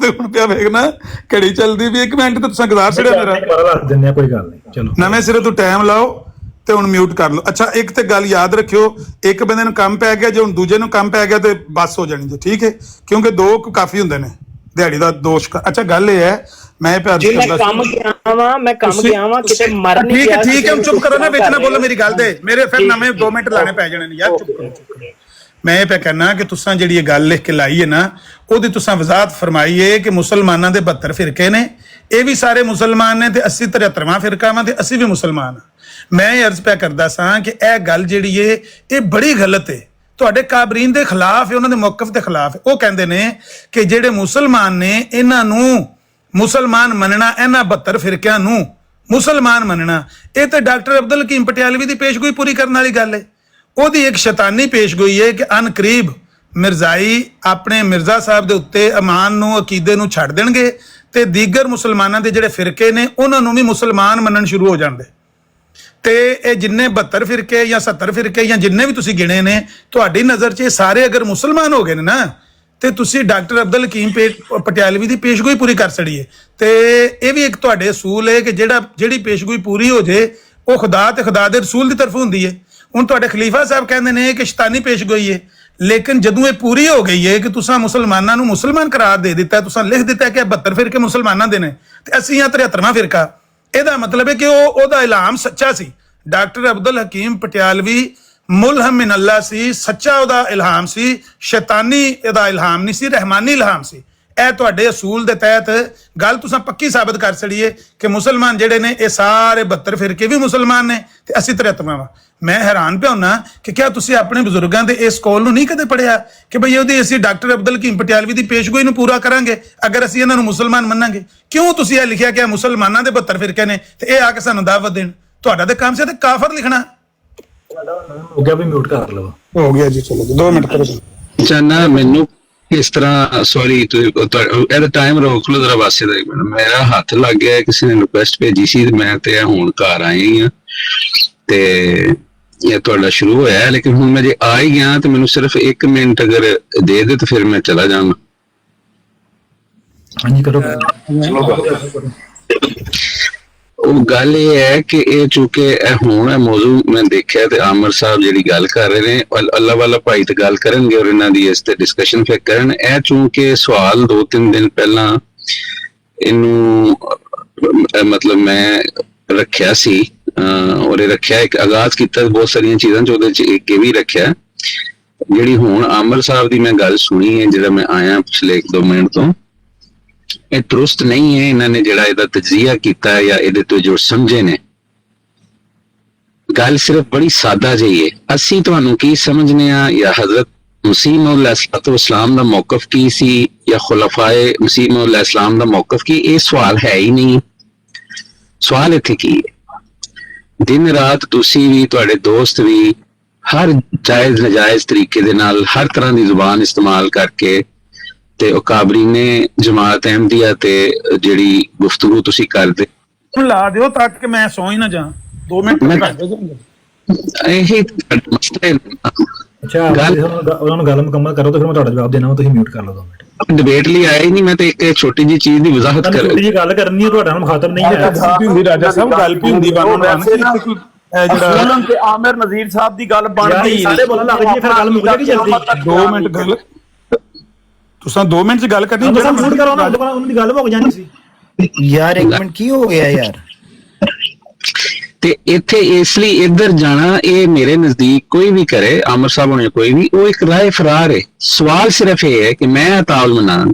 [SPEAKER 2] ਤੇ ਹੁਣ ਪਿਆ ਵੇਖਣਾ ਘੜੀ ਚੱਲਦੀ ਵੀ 1 ਮਿੰਟ ਤੇ ਤੁਸੀਂ ਗਜ਼ਾਰ ਛੜਿਆ ਮੇਰਾ
[SPEAKER 5] ਦੱਸ ਦਿੰਦੇ ਆ, ਕੋਈ ਗੱਲ ਨਹੀਂ, ਚਲੋ
[SPEAKER 2] ਨਵੇਂ ਸਿਰੇ ਤੋਂ ਟਾਈਮ ਲਾਓ ਤੇ ਹੁਣ ਮਿਊਟ ਕਰ ਲਓ। ਅੱਛਾ ਇੱਕ ਤੇ ਗੱਲ ਯਾਦ ਰੱਖਿਓ, ਇੱਕ ਬੰਦੇ ਨੂੰ ਕੰਮ ਪੈ ਗਿਆ ਜੇ ਹੁਣ ਦੂਜੇ ਨੂੰ ਕੰਮ ਪੈ ਗਿਆ ਤੇ ਬਸ ਹੋ ਜਾਣੀ ਜੀ, ਠੀਕ ਹੈ, ਕਿਉਂਕਿ 2 ਕਾਫੀ ਹੁੰਦੇ ਨੇ ਦਿਹਾੜੀ ਦਾ ਦੋਸ਼। ਅੱਛਾ ਗੱਲ ਇਹ ਹੈ ਮੈਂ ਪਿਆਰ
[SPEAKER 1] ਜੀ ਮੈਂ ਕੰਮ ਗਿਆ ਵਾਂ ਕਿਤੇ ਮਰ ਨਹੀਂ ਗਿਆ।
[SPEAKER 2] ਠੀਕ ਹੈ ਹੁਣ ਚੁੱਪ ਕਰੋ ਨਾ, ਵਿੱਚ ਨਾ ਬੋਲੋ ਮੇਰੀ ਗੱਲ ਦੇ, ਮੇਰੇ ਫਿਰ ਨਵੇਂ 2 ਮਿੰਟ ਲਾਣੇ ਪੈ ਜਾਣੇ ਨੇ ਯਾਰ, ਚੁੱਪ ਕਰੋ। ਮੈਂ ਇਹ ਪਿਆ ਕਹਿਣਾ ਕਿ ਤੁਸੀਂ ਜਿਹੜੀ ਇਹ ਗੱਲ ਲਿਖ ਕੇ ਲਾਈ ਹੈ ਨਾ, ਉਹਦੀ ਤੁਸੀਂ ਵਜ਼ਾਹਤ ਫਰਮਾਈ ਹੈ ਕਿ ਮੁਸਲਮਾਨਾਂ ਦੇ 72 ਫਿਰਕੇ ਨੇ, ਇਹ ਵੀ ਸਾਰੇ ਮੁਸਲਮਾਨ ਨੇ ਤੇ 80 73ਵਾਂ ਫਿਰਕਾ ਵਾ ਤੇ ਅਸੀਂ ਵੀ ਮੁਸਲਮਾਨ ਹਾਂ। ਮੈਂ ਇਹ ਅਰਜ਼ ਪਿਆ ਕਰਦਾ ਸਾਂ ਕਿ ਇਹ ਗੱਲ ਜਿਹੜੀ ਹੈ ਇਹ ਬੜੀ ਗਲਤ ਹੈ, ਤੁਹਾਡੇ ਕਾਬਰੀਨ ਦੇ ਖਿਲਾਫ ਹੈ, ਉਹਨਾਂ ਦੇ ਮੌਕਫ ਦੇ ਖਿਲਾਫ ਹੈ। ਉਹ ਕਹਿੰਦੇ ਨੇ ਕਿ ਜਿਹੜੇ ਮੁਸਲਮਾਨ ਨੇ ਇਹਨਾਂ ਨੂੰ ਮੁਸਲਮਾਨ ਮੰਨਣਾ, ਇਹਨਾਂ 72 ਫਿਰਕਿਆਂ ਨੂੰ ਮੁਸਲਮਾਨ ਮੰਨਣਾ, ਇਹ ਤੇ ਡਾਕਟਰ ਅਬਦੁਲ ਹਕੀਮ ਪਟਿਆਲਵੀ ਦੀ ਪੇਸ਼ਗੋਈ ਪੂਰੀ ਕਰਨ ਵਾਲੀ ਗੱਲ ਹੈ। ਉਹਦੀ ਇੱਕ ਸ਼ੈਤਾਨੀ ਪੇਸ਼ਗੋਈ ਹੈ ਕਿ ਅਨਕਰੀਬ ਮਿਰਜ਼ਾਈ ਆਪਣੇ ਮਿਰਜ਼ਾ ਸਾਹਿਬ ਦੇ ਉੱਤੇ ਅਮਾਨ ਨੂੰ, ਅਕੀਦੇ ਨੂੰ ਛੱਡ ਦੇਣਗੇ ਤੇ ਦੀਗਰ ਮੁਸਲਮਾਨਾਂ ਦੇ ਜਿਹੜੇ ਫਿਰਕੇ ਨੇ ਉਹਨਾਂ ਨੂੰ ਵੀ ਮੁਸਲਮਾਨ ਮੰਨਣ ਸ਼ੁਰੂ ਹੋ ਜਾਣਗੇ। ਤੇ ਇਹ ਜਿੰਨੇ 72 ਫਿਰਕੇ ਜਾਂ 70 ਫਿਰਕੇ ਜਾਂ ਜਿੰਨੇ ਵੀ ਤੁਸੀਂ ਗਿਣੇ ਨੇ, ਤੁਹਾਡੀ ਨਜ਼ਰ 'ਚ ਇਹ ਸਾਰੇ ਅਗਰ ਮੁਸਲਮਾਨ ਹੋ ਗਏ ਨੇ ਨਾ, ਤੇ ਤੁਸੀਂ ਡਾਕਟਰ ਅਬਦੁਲ ਹਕੀਮ ਪਟਿਆਲਵੀ ਦੀ ਪੇਸ਼ਗੋਈ ਪੂਰੀ ਕਰ ਛੜੀਏ। ਤੇ ਇਹ ਵੀ ਇੱਕ ਤੁਹਾਡੇ ਅਸੂਲ ਹੈ ਕਿ ਜਿਹੜੀ ਪੇਸ਼ਗੋਈ ਪੂਰੀ ਹੋ ਜੇ ਉਹ ਖੁਦਾ ਤੇ ਖੁਦਾ ਦੇ ਰਸੂਲ ਦੀ ਤਰਫੋਂ ਹੁੰਦੀ ਹੈ। ਹੁਣ ਤੁਹਾਡੇ ਖਲੀਫਾ ਸਾਹਿਬ ਕਹਿੰਦੇ ਨੇ ਕਿ ਸ਼ੈਤਾਨੀ ਪੇਸ਼ਗੋਈ ਹੈ, ਲੇਕਿਨ ਜਦੋਂ ਇਹ ਪੂਰੀ ਹੋ ਗਈ ਹੈ ਕਿ ਤੁਸੀਂ ਮੁਸਲਮਾਨਾਂ ਨੂੰ ਮੁਸਲਮਾਨ ਕਰਾਰ ਦੇ ਦਿੱਤਾ, ਤੁਸੀਂ ਲਿਖ ਦਿੱਤਾ ਕਿ 72 ਫਿਰਕੇ ਮੁਸਲਮਾਨਾਂ ਦੇ ਨੇ ਤੇ ਅਸੀਂ ਆ 73ਵਾਂ ਫਿਰਕਾ, ਇਹਦਾ ਮਤਲਬ ਹੈ ਕਿ ਉਹਦਾ ਇਲਹਾਮ ਸੱਚਾ ਸੀ। ਡਾਕਟਰ ਅਬਦੁਲ ਹਕੀਮ ਪਟਿਆਲਵੀ ਮੁਲਹਮ ਮਿਨ ਅੱਲਾ ਸੀ, ਸੱਚਾ ਉਹਦਾ ਇਲਹਾਮ ਸੀ, ਸ਼ੈਤਾਨੀ ਇਹਦਾ ਇਲਹਾਮ ਨਹੀਂ ਸੀ, ਰਹਿਮਾਨੀ ਇਲਹਾਮ ਸੀ। ਇਹ ਤੁਹਾਡੇ ਅਸੂਲ ਦੇ ਤਹਿਤ ਗੱਲ ਤੁਸੀਂ ਪੱਕੀ ਸਾਬਤ ਕਰ ਛੜੀਏ ਕਿ ਮੁਸਲਮਾਨ ਜਿਹੜੇ ਨੇ ਇਹ ਸਾਰੇ 72 ਫਿਰਕੇ ਵੀ ਮੁਸਲਮਾਨ ਨੇ ਤੇ ਅਸੀਂ 73ਵਾਂ ਵਾ। ਮੈਂ ਹੈਰਾਨ ਪਿਆ ਹੁੰਨਾ ਕਿ ਕਿਆ ਤੁਸੀਂ ਆਪਣੇ ਬਜ਼ੁਰਗਾਂ ਦੇ ਇਸ ਕੌਲ ਨੂੰ ਨਹੀਂ ਕਦੇ ਪੜਿਆ ਕਿ ਬਈ ਉਹਦੀ ਅਸੀਂ ਡਾਕਟਰ ਅਬਦੁਲ ਹਕੀਮ ਪਟਿਆਲਵੀ ਦੀ ਪੇਸ਼ਗੋਈ ਨੂੰ ਪੂਰਾ ਕਰਾਂਗੇ ਅਗਰ ਅਸੀਂ ਇਹਨਾਂ ਨੂੰ ਮੁਸਲਮਾਨ ਮੰਨਾਂਗੇ। ਕਿਉਂ ਤੁਸੀਂ ਇਹ ਲਿਖਿਆ ਕਿ ਮੁਸਲਮਾਨਾਂ ਦੇ 72 ਫਿਰਕੇ ਨੇ ਤੇ ਇਹ ਆ ਕੇ ਸਾਨੂੰ ਦਾਵਤ ਦੇਣ? ਤੁਹਾਡਾ ਤੇ ਕੰਮ ਸੀ ਤੇ ਕਾਫਰ ਲਿਖਣਾ।
[SPEAKER 5] ਹੋ ਗਿਆ ਵੀ ਮਿਊਟ ਕਰ ਲਓ।
[SPEAKER 2] ਹੋ ਗਿਆ ਜੀ, ਚਲੋ 2 ਮਿੰਟ ਕਰੋ।
[SPEAKER 10] ਚਾਹਨਾ ਮੈਨੂੰ ਇਸ ਤਰ੍ਹਾਂ ਸੌਰੀ ਇਹਦਾ ਟਾਈਮ ਰੋਕ ਲਓ ਜਰਾ ਵਾਸੇ ਦਾ। ਮੇਰਾ ਹੱਥ ਲੱਗ ਗਿਆ, ਕਿਸੇ ਨੇ ਰਿਕੁਐਸਟ ਭੇਜੀ ਸੀ ਤੇ ਮੈਂ ਤੇ ਹੁਣ ਘਰ ਆਈ ਹਾਂ ਤੇ ਇਹ ਤੁਹਾਡਾ ਸ਼ੁਰੂ ਹੋਇਆ, ਲੇਕਿਨ ਹੁਣ ਮੈਂ ਜੇ ਆ ਹੀ ਗਿਆ ਤੇ ਮੈਨੂੰ ਸਿਰਫ 1 ਮਿੰਟ ਅਗਰ ਦੇ ਦੇ ਤੇ ਫਿਰ ਮੈਂ ਚਲਾ ਜਾਵਾਂ।
[SPEAKER 5] ਹਾਂਜੀ ਕਰੋ।
[SPEAKER 10] ਉਹ ਗੱਲ ਇਹ ਹੈ ਕਿ ਇਹ ਚੂੰਕਿ ਇਹ ਹੁਣ ਇਹ ਮੌਜੂ ਮੈਂ ਦੇਖਿਆ ਤੇ ਆਮਰ ਸਾਹਿਬ ਜਿਹੜੀ ਗੱਲ ਕਰ ਰਹੇ ਨੇ, ਅੱਲਾ ਵਾਲਾ ਭਾਈ ਤੇ ਗੱਲ ਕਰਨਗੇ ਔਰ ਇਹਨਾਂ ਦੀ ਇਸ ਤੇ ਡਿਸਕਸ਼ਨ ਫਿਰ ਕਰਨ। ਇਹ ਚੂੰਕਿ ਸਵਾਲ 2-3 ਦਿਨ ਪਹਿਲਾਂ ਇਹਨੂੰ ਮਤਲਬ ਮੈਂ ਰੱਖਿਆ ਸੀ ਔਰ ਇਹ ਰੱਖਿਆ ਇੱਕ ਆਗਾਜ਼ ਕੀਤਾ ਬਹੁਤ ਸਾਰੀਆਂ ਚੀਜ਼ਾਂ ਚ, ਉਹਦੇ ਚ ਇੱਕ ਇਹ ਵੀ ਰੱਖਿਆ ਜਿਹੜੀ ਹੁਣ ਆਮਰ ਸਾਹਿਬ ਦੀ ਮੈਂ ਗੱਲ ਸੁਣੀ ਹੈ, ਜਿਹੜਾ ਮੈਂ ਆਇਆ ਪਿਛਲੇ 1-2 ਮਿੰਟ ਤੋਂ, ਇਹ ਦਰੁਸਤ ਨਹੀਂ ਹੈ। ਇਹਨਾਂ ਨੇ ਜਿਹੜਾ ਇਹਦਾ ਤਜਜ਼ੀਆ ਕੀਤਾ ਹੈ ਜਾਂ ਇਹਦੇ ਤੋਂ ਜੋ ਸਮਝੇ ਨੇ, ਗੱਲ ਸਿਰਫ ਬੜੀ ਸਾਦਾ ਜਿਹੀ ਹੈ। ਅਸੀਂ ਤੁਹਾਨੂੰ ਕੀ ਸਮਝਨੇ ਆ ਜਾਂ ਹਜ਼ਰਤ ਮਸੀਹ ਮੌਊਦ अलैहिस्सलातु वस्सलाम ਦਾ ਮੌਕਫ ਕੀ ਸੀ ਜਾਂ ਖੁਲਾਫਾਏ ਮਸੀਹ ਮੌਊਦ अलैहिस्सलाम ਦਾ ਮੌਕਫ ਕੀ, ਇਹ ਸਵਾਲ ਹੈ ਹੀ ਨਹੀਂ। ਸਵਾਲ ਇੱਥੇ ਕੀ ਹੈ? ਦਿਨ ਰਾਤ ਤੁਸੀਂ ਵੀ ਤੁਹਾਡੇ ਦੋਸਤ ਵੀ ਹਰ ਜਾਇਜ਼ ਨਜਾਇਜ਼ ਤਰੀਕੇ ਦੇ ਨਾਲ ਹਰ ਤਰ੍ਹਾਂ ਦੀ ਜ਼ੁਬਾਨ ਇਸਤੇਮਾਲ ਕਰਕੇ ਤੇ ਉਹ ਕਾਬਰੀਨੇ ਜਮਾਤ ਅਹਿਮਦੀਆ ਤੇ ਜਿਹੜੀ ਗੁਫ਼ਤਗੂ ਤੁਸੀਂ ਕਰਦੇ
[SPEAKER 2] ਲਾ ਦਿਓ ਤਾਂ ਕਿ ਮੈਂ ਸੌਂ ਹੀ ਨਾ ਜਾ। 2 ਮਿੰਟ
[SPEAKER 10] ਇਹ ਮਸਲਾ।
[SPEAKER 5] ਅੱਛਾ ਉਹਨਾਂ ਨੂੰ ਗੱਲ ਮੁਕੰਮਲ ਕਰੋ ਤੇ ਫਿਰ ਮੈਂ ਤੁਹਾਡਾ ਜਵਾਬ ਦੇਣਾ। ਤੁਸੀਂ ਮਿਊਟ ਕਰ ਲਓ 2 ਮਿੰਟ।
[SPEAKER 10] ਡਿਬੇਟ ਲਈ ਆਇਆ ਹੀ ਨਹੀਂ, ਮੈਂ ਤੇ ਇੱਕ ਛੋਟੀ ਜਿਹੀ ਚੀਜ਼ ਦੀ ਵਜ਼ਾਹਤ ਕਰ
[SPEAKER 5] ਛੋਟੀ ਜਿਹੀ ਗੱਲ ਕਰਨੀ ਹੈ, ਤੁਹਾਡਾ ਨਾਲ ਮੁਖਾਤਬ ਨਹੀਂ ਹੈ।
[SPEAKER 2] ਰਾਜਾ ਸਾਹਿਬ ਗੱਲ ਵੀ ਹੁੰਦੀ
[SPEAKER 7] ਤੇ ਆਮਿਰ ਨਜ਼ੀਰ ਸਾਹਿਬ ਦੀ ਗੱਲ ਬਣਦੀ
[SPEAKER 5] ਸਾਰੇ ਬੋਲਣ ਲੱਗ ਜੀ, ਫਿਰ ਗੱਲ ਮੁੱਕ ਜਾਏਗੀ ਜਲਦੀ।
[SPEAKER 2] 2 ਮਿੰਟ ਗੱਲ ਤੁਸੀਂ 2 ਮਿੰਟ ਚ ਗੱਲ ਕਰਨੀ,
[SPEAKER 5] ਜਿਹੜਾ ਮਿਊਟ ਕਰੋ ਨਾ ਉਹਨਾਂ ਦੀ ਗੱਲ ਮੁੱਕ ਜਾਣੀ ਸੀ
[SPEAKER 1] ਯਾਰ। 1 ਮਿੰਟ ਕੀ ਹੋ ਗਿਆ ਯਾਰ?
[SPEAKER 10] ਤੇ ਇੱਥੇ ਇਸ ਲਈ ਇੱਧਰ ਜਾਣਾ, ਇਹ ਮੇਰੇ ਨਜ਼ਦੀਕ ਕੋਈ ਵੀ ਕਰੇ, ਆਮਰ ਸਾਹਿਬ ਹੋਣੇ ਕੋਈ ਵੀ, ਉਹ ਇੱਕ ਰਾਹ ਫਰਾਰ ਹੈ। ਸਵਾਲ ਸਿਰਫ ਇਹ ਹੈ ਕਿ ਮੈਂ ਅਤਾਉਲ ਮਨਾਨ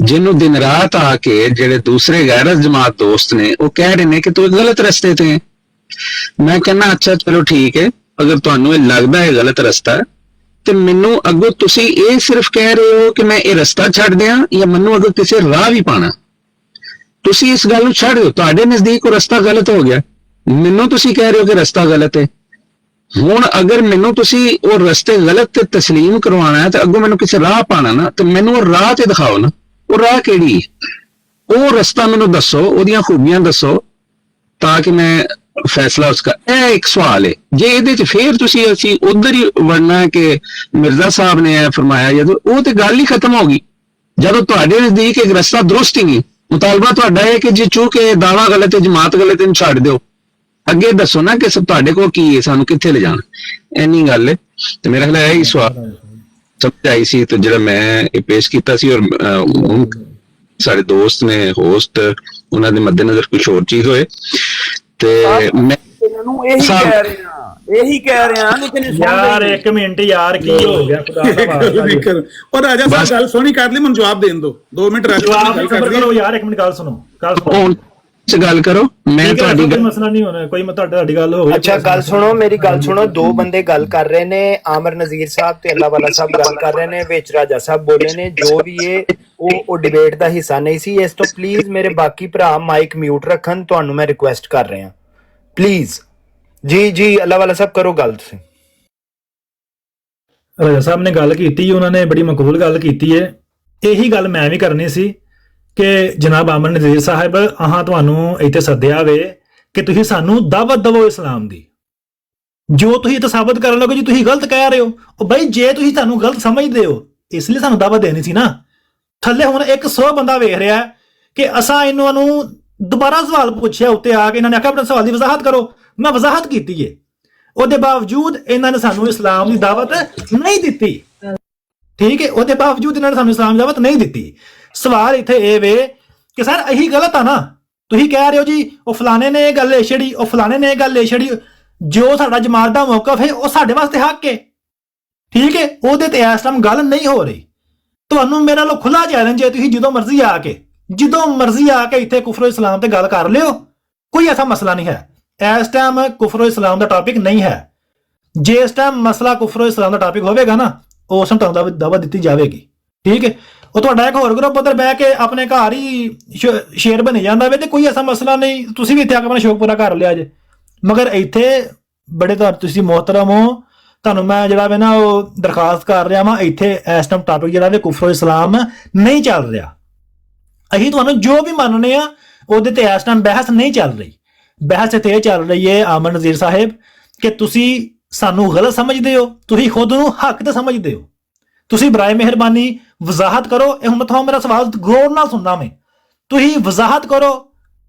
[SPEAKER 10] ਜਿਹਨੂੰ ਦਿਨ ਰਾਤ ਆ ਕੇ ਜਿਹੜੇ ਦੂਸਰੇ ਗੈਰਤ ਜਮਾਤ ਦੋਸਤ ਨੇ ਉਹ ਕਹਿ ਰਹੇ ਨੇ ਕਿ ਤੂੰ ਗਲਤ ਰਸਤੇ ਤੇ ਹੈ। ਮੈਂ ਕਹਿੰਦਾ ਅੱਛਾ ਚਲੋ ਠੀਕ ਹੈ, ਅਗਰ ਤੁਹਾਨੂੰ ਇਹ ਲੱਗਦਾ ਹੈ ਗਲਤ ਰਸਤਾ ਤੇ ਮੈਨੂੰ ਅੱਗੋਂ ਤੁਸੀਂ ਇਹ ਸਿਰਫ ਕਹਿ ਰਹੇ ਹੋ ਕਿ ਮੈਂ ਇਹ ਰਸਤਾ ਛੱਡ ਦਿਆਂ ਜਾਂ ਮੈਨੂੰ ਅੱਗੋਂ ਕਿਸੇ ਰਾਹ ਵੀ ਪਾਣਾ। ਤੁਸੀਂ ਇਸ ਗੱਲ ਨੂੰ ਛੱਡ ਦਿਓ, ਤੁਹਾਡੇ ਨਜ਼ਦੀਕ ਉਹ ਰਸਤਾ ਗਲਤ ਹੋ ਗਿਆ, ਮੈਨੂੰ ਤੁਸੀਂ ਕਹਿ ਰਹੇ ਹੋ ਕਿ ਰਸਤਾ ਗਲਤ ਹੈ। ਹੁਣ ਅਗਰ ਮੈਨੂੰ ਤੁਸੀਂ ਉਹ ਰਸਤੇ ਗਲਤ ਤੇ ਤਸਲੀਮ ਕਰਵਾਉਣਾ ਹੈ ਤੇ ਅੱਗੋਂ ਮੈਨੂੰ ਕਿਸੇ ਰਾਹ ਪਾਣਾ ਨਾ, ਤੇ ਮੈਨੂੰ ਉਹ ਰਾਹ ਤੇ ਦਿਖਾਓ ਨਾ, ਉਹ ਰਾਹ ਕਿਹੜੀ ਹੈ, ਉਹ ਰਸਤਾ ਮੈਨੂੰ ਦੱਸੋ, ਉਹਦੀਆਂ ਖੂਬੀਆਂ ਦੱਸੋ ਤਾਂ ਕਿ ਮੈਂ ਫੈਸਲਾ ਉਸਕਾ। ਇਹ ਇੱਕ ਸਵਾਲ ਹੈ। ਜੇ ਇਹਦੇ ਚ ਫੇਰ ਤੁਸੀਂ ਅਸੀਂ ਉਧਰ ਹੀ ਵੜਨਾ ਹੈ ਕਿ ਮਿਰਜ਼ਾ ਸਾਹਿਬ ਨੇ ਇਹ ਫਰਮਾਇਆ, ਜਦੋਂ ਉਹ ਤੇ ਗੱਲ ਹੀ ਖਤਮ ਹੋ ਗਈ। ਜਦੋਂ ਤੁਹਾਡੇ ਨਜ਼ਦੀਕ ਇੱਕ ਰਸਤਾ ਦਰੁਸਤ ਹੀ ਨਹੀਂ, ਮੁਤਾਲਬਾ ਤੁਹਾਡਾ ਹੈ ਕਿ ਜੇ ਚੂੰਕਿ ਦਾਵਾ ਗਲਤ ਹੈ, ਜਮਾਤ ਗਲਤ ਹੈ, ਛੱਡ ਦਿਓ, ਅੱਗੇ ਦੱਸੋ ਨਾ ਕਿ ਤੁਹਾਡੇ ਕੋਲ ਕੀ ਹੈ, ਸਾਨੂੰ ਕਿੱਥੇ ਲੈ ਜਾਣਾ। ਇੰਨੀ ਗੱਲ ਹੈ। ਤੇ ਮੇਰਾ ਖਿਆਲ ਹੈ ਇਹ ਸਵਾਲ ਸਮਝ ਆਈ ਸੀ ਤੇ ਜਿਹੜਾ ਮੈਂ ਇਹ ਪੇਸ਼ ਕੀਤਾ ਸੀ, ਔਰ ਸਾਡੇ ਦੋਸਤ ਨੇ ਹੋਸਟ, ਉਹਨਾਂ ਦੇ ਮੱਦੇਨਜ਼ਰ ਕੁਝ ਹੋਰ ਚੀਜ਼ ਹੋਏ ਤੇ ਮੈਂ
[SPEAKER 1] ਇਹੀ ਕਹਿ ਰਿਹਾ ਲੇਕਿਨ
[SPEAKER 5] ਯਾਰ ਇੱਕ ਮਿੰਟ ਯਾਰ, ਕੀ ਹੋ ਗਿਆ ਖੁਦਾ ਦਾ ਵਾਸਤਾ।
[SPEAKER 2] ਉਹ ਰਾਜਾ ਸਾਹਿਬ ਗੱਲ ਸੋਹਣੀ ਕਰ ਲਈ, ਮੈਨੂੰ ਜਵਾਬ ਦੇਣ ਦਿਓ 2 ਮਿੰਟ।
[SPEAKER 5] ਜਵਾਬ ਕਰੋ ਯਾਰ, ਇੱਕ ਮਿੰਟ ਗੱਲ ਸੁਣੋ,
[SPEAKER 10] ਗੱਲ ਕਰੋ। ਮੈਂ ਤੁਹਾਡੀ
[SPEAKER 5] ਕੋਈ ਮਸਲਾ ਨਹੀਂ ਹੋਣਾ, ਕੋਈ ਤੁਹਾਡੀ ਗੱਲ ਹੋ ਗਈ।
[SPEAKER 1] ਅੱਛਾ ਗੱਲ ਸੁਣੋ, ਮੇਰੀ ਗੱਲ ਸੁਣੋ। 2 ਬੰਦੇ ਗੱਲ ਕਰ ਰਹੇ ਨੇ, ਆਮਰ ਨਜ਼ੀਰ ਸਾਹਿਬ ਤੇ ਅੱਲਾ ਵਾਲਾ ਸਾਹਿਬ ਗੱਲ ਕਰ ਰਹੇ ਨੇ, ਵਿੱਚ ਰਾਜਾ ਸਾਹਿਬ ਬੋਲੇ ਨੇ। ਜੋ ਵੀ ਇਹ ਉਹ ਡਿਬੇਟ ਦਾ ਹਿੱਸਾ ਨਹੀਂ ਸੀ। ਇਸ ਤੋਂ ਪਲੀਜ਼ ਮੇਰੇ ਬਾਕੀ ਭਰਾ ਮਾਈਕ ਮਿਊਟ ਰੱਖਣ, ਤੁਹਾਨੂੰ ਮੈਂ ਰਿਕੁਐਸਟ ਕਰ ਰਿਹਾ ਪਲੀਜ਼। ਜੀ ਅੱਲਾ ਵਾਲਾ ਸਾਹਿਬ ਕਰੋ ਗੱਲ ਤੁਸੀਂ।
[SPEAKER 5] ਰਾਜਾ ਸਾਹਿਬ ਨੇ ਗੱਲ ਕੀਤੀ, ਉਹਨਾਂ ਨੇ ਬੜੀ ਮਕਬੂਲ ਗੱਲ ਕੀਤੀ ਹੈ। ਇਹੀ ਗੱਲ ਮੈਂ ਵੀ ਕਰਨੀ ਸੀ ਕਿ ਜਨਾਬ ਆਮਰ ਨਜ਼ੀਰ ਸਾਹਿਬ, ਆਹਾਂ ਤੁਹਾਨੂੰ ਇੱਥੇ ਸੱਦਿਆ ਵੇ ਕਿ ਤੁਸੀਂ ਸਾਨੂੰ ਦਾਵਤ ਦਵੋ ਇਸਲਾਮ ਦੀ। ਜੋ ਤੁਸੀਂ ਇਹ ਸਾਬਤ ਕਰਨ ਲੱਗੇ ਜੀ ਤੁਸੀਂ ਗਲਤ ਕਹਿ ਰਹੇ ਹੋ, ਉਹ ਬਈ ਜੇ ਤੁਸੀਂ ਤੁਹਾਨੂੰ ਗਲਤ ਸਮਝਦੇ ਹੋ ਇਸ ਲਈ ਸਾਨੂੰ ਦਾਵਤ ਦੇਣੀ ਸੀ ਨਾ। ਥੱਲੇ ਹੁਣ 100 ਬੰਦਾ ਵੇਖ ਰਿਹਾ ਕਿ ਅਸਾਂ ਇਹਨਾਂ ਨੂੰ ਦੁਬਾਰਾ ਸਵਾਲ ਪੁੱਛਿਆ, ਉੱਤੇ ਆ ਕੇ ਇਹਨਾਂ ਨੇ ਆਖਿਆ ਆਪਣੇ ਸਵਾਲ ਦੀ ਵਜ਼ਾਹਤ ਕਰੋ। ਮੈਂ ਵਜ਼ਾਹਤ ਕੀਤੀ ਏ, ਉਹਦੇ ਬਾਵਜੂਦ ਇਹਨਾਂ ਨੇ ਸਾਨੂੰ ਇਸਲਾਮ ਦੀ ਦਾਵਤ ਨਹੀਂ ਦਿੱਤੀ। ਠੀਕ ਹੈ, ਉਹਦੇ ਬਾਵਜੂਦ ਇਹਨਾਂ ਨੇ ਸਾਨੂੰ ਇਸਲਾਮ ਦੀ ਦਾਵਤ ਨਹੀਂ ਦਿੱਤੀ। ਸਵਾਲ ਇੱਥੇ ਇਹ ਵੇ ਕਿ ਸਰ ਇਹੀ ਗਲਤ ਆ ਨਾ। ਤੁਸੀਂ ਕਹਿ ਰਹੇ ਹੋ ਜੀ ਉਹ ਫਲਾਣੇ ਨੇ ਇਹ ਗੱਲ ਛੜੀ, ਉਹ ਫਲਾਣੇ ਨੇ ਇਹ ਗੱਲ ਛੜੀ। ਜੋ ਸਾਡਾ ਜਮਾਤ ਦਾ ਮੌਕਫ ਹੈ ਉਹ ਸਾਡੇ ਵਾਸਤੇ ਹੱਕ ਹੈ। ਠੀਕ ਹੈ, ਉਹਦੇ ਤੇ ਇਸ ਟਾਈਮ ਗੱਲ ਨਹੀਂ ਹੋ ਰਹੀ। ਤੁਹਾਨੂੰ ਮੇਰੇ ਨਾਲ ਖੁੱਲਾ ਚੈਲੰਜ ਹੈ, ਤੁਸੀਂ ਜਦੋਂ ਮਰਜ਼ੀ ਆ ਕੇ ਇੱਥੇ ਕੁਫਰ ਇਸਲਾਮ ਤੇ ਗੱਲ ਕਰ ਲਿਓ, ਕੋਈ ਐਸਾ ਮਸਲਾ ਨਹੀਂ ਹੈ। ਇਸ ਟਾਈਮ ਕੁਫਰ ਇਸਲਾਮ ਦਾ ਟਾਪਿਕ ਨਹੀਂ ਹੈ। ਜੇ ਇਸ ਟਾਈਮ ਮਸਲਾ ਕੁਫਰ ਇਸਲਾਮ ਦਾ ਟਾਪਿਕ ਹੋਵੇਗਾ ਨਾ, ਉਸ ਨੂੰ ਤੁਹਾਨੂੰ ਦਾਅਵਤ ਦਿੱਤੀ ਜਾਵੇਗੀ। ਠੀਕ ਹੈ, ਉਹ ਤੁਹਾਡਾ ਇੱਕ ਹੋਰ ਗਰੁੱਪ ਉੱਧਰ ਬਹਿ ਕੇ ਆਪਣੇ ਘਰ ਹੀ ਸ਼ੇਰ ਬਣੇ ਜਾਂਦਾ ਵੇ ਤੇ ਕੋਈ ਐਸਾ ਮਸਲਾ ਨਹੀਂ, ਤੁਸੀਂ ਵੀ ਇੱਥੇ ਆ ਕੇ ਆਪਣਾ ਸ਼ੌਕ ਪੂਰਾ ਕਰ ਲਿਆ ਜੇ। ਮਗਰ ਇੱਥੇ ਬੜੇ ਤੁਸੀਂ ਮੁਹਤਰਮ ਹੋ, ਤੁਹਾਨੂੰ ਮੈਂ ਜਿਹੜਾ ਵੇ ਨਾ ਉਹ ਦਰਖਾਸਤ ਕਰ ਰਿਹਾ ਵਾਂ, ਇੱਥੇ ਇਸ ਟਾਈਮ ਟਾਪਿਕ ਜਿਹੜਾ ਵੇ ਕੁਫਰ ਇਸਲਾਮ ਨਹੀਂ ਚੱਲ ਰਿਹਾ। ਅਸੀਂ ਤੁਹਾਨੂੰ ਜੋ ਵੀ ਮੰਨਨੇ ਆ ਉਹਦੇ ਤੇ ਇਸ ਟਾਈਮ ਬਹਿਸ ਨਹੀਂ ਚੱਲ ਰਹੀ। ਬਹਿਸ ਇੱਥੇ ਇਹ ਚੱਲ ਰਹੀ ਹੈ ਆਮਰ ਨਜ਼ੀਰ ਸਾਹਿਬ ਕਿ ਤੁਸੀਂ ਸਾਨੂੰ ਗਲਤ ਸਮਝਦੇ ਹੋ, ਤੁਸੀਂ ਖੁਦ ਨੂੰ ਹੱਕ ਤੇ ਸਮਝਦੇ ਹੋ। ਤੁਸੀਂ ਬਰਾਏ ਮਿਹਰਬਾਨੀ ਵਜ਼ਾਹਤ ਕਰੋ। ਇਹ ਹੁਣ ਤੁਹਾਨੂੰ ਮੇਰਾ ਸਵਾਲ ਗੌਰ ਨਾਲ ਸੁਣਨਾ ਮੈਂ, ਤੁਸੀਂ ਵਜ਼ਾਹਤ ਕਰੋ।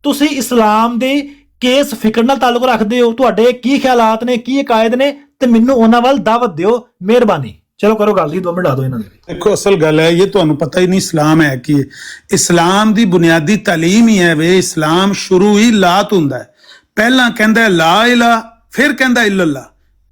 [SPEAKER 5] ਤੁਸੀਂ ਇਸਲਾਮ ਦੇ ਕਿਸ ਫਿਕਰ ਨਾਲ ਤਾਲੁਕ ਰੱਖਦੇ ਹੋ, ਤੁਹਾਡੇ ਕੀ ਖਿਆਲਾਤ ਨੇ, ਕੀ ਅਕਾਇਦ ਨੇ, ਤੇ ਮੈਨੂੰ ਉਹਨਾਂ ਵੱਲ ਦਾਵਤ ਦਿਓ ਮਿਹਰਬਾਨੀ। ਚਲੋ ਕਰੋ ਗੱਲ, 2 ਮਿੰਟ ਲਾ ਦਿਓ ਇਹਨਾਂ ਦੇ।
[SPEAKER 2] देखो असल गल है ये, ਤੁਹਾਨੂੰ ਪਤਾ ਹੀ ਨਹੀਂ ਇਸਲਾਮ ਹੈ ਕੀ। ਇਸਲਾਮ ਦੀ ਬੁਨਿਆਦੀ ਤਾਲੀਮ ਹੀ ਹੈ ਵੇ, ਇਸਲਾਮ ਸ਼ੁਰੂ ਹੀ ਲਾ ਤੋਂ ਹੁੰਦਾ ਹੈ। ਪਹਿਲਾਂ ਕਹਿੰਦਾ ਲਾ ਇਲਾ, ਫਿਰ ਕਹਿੰਦਾ ਇल्लल्लाह।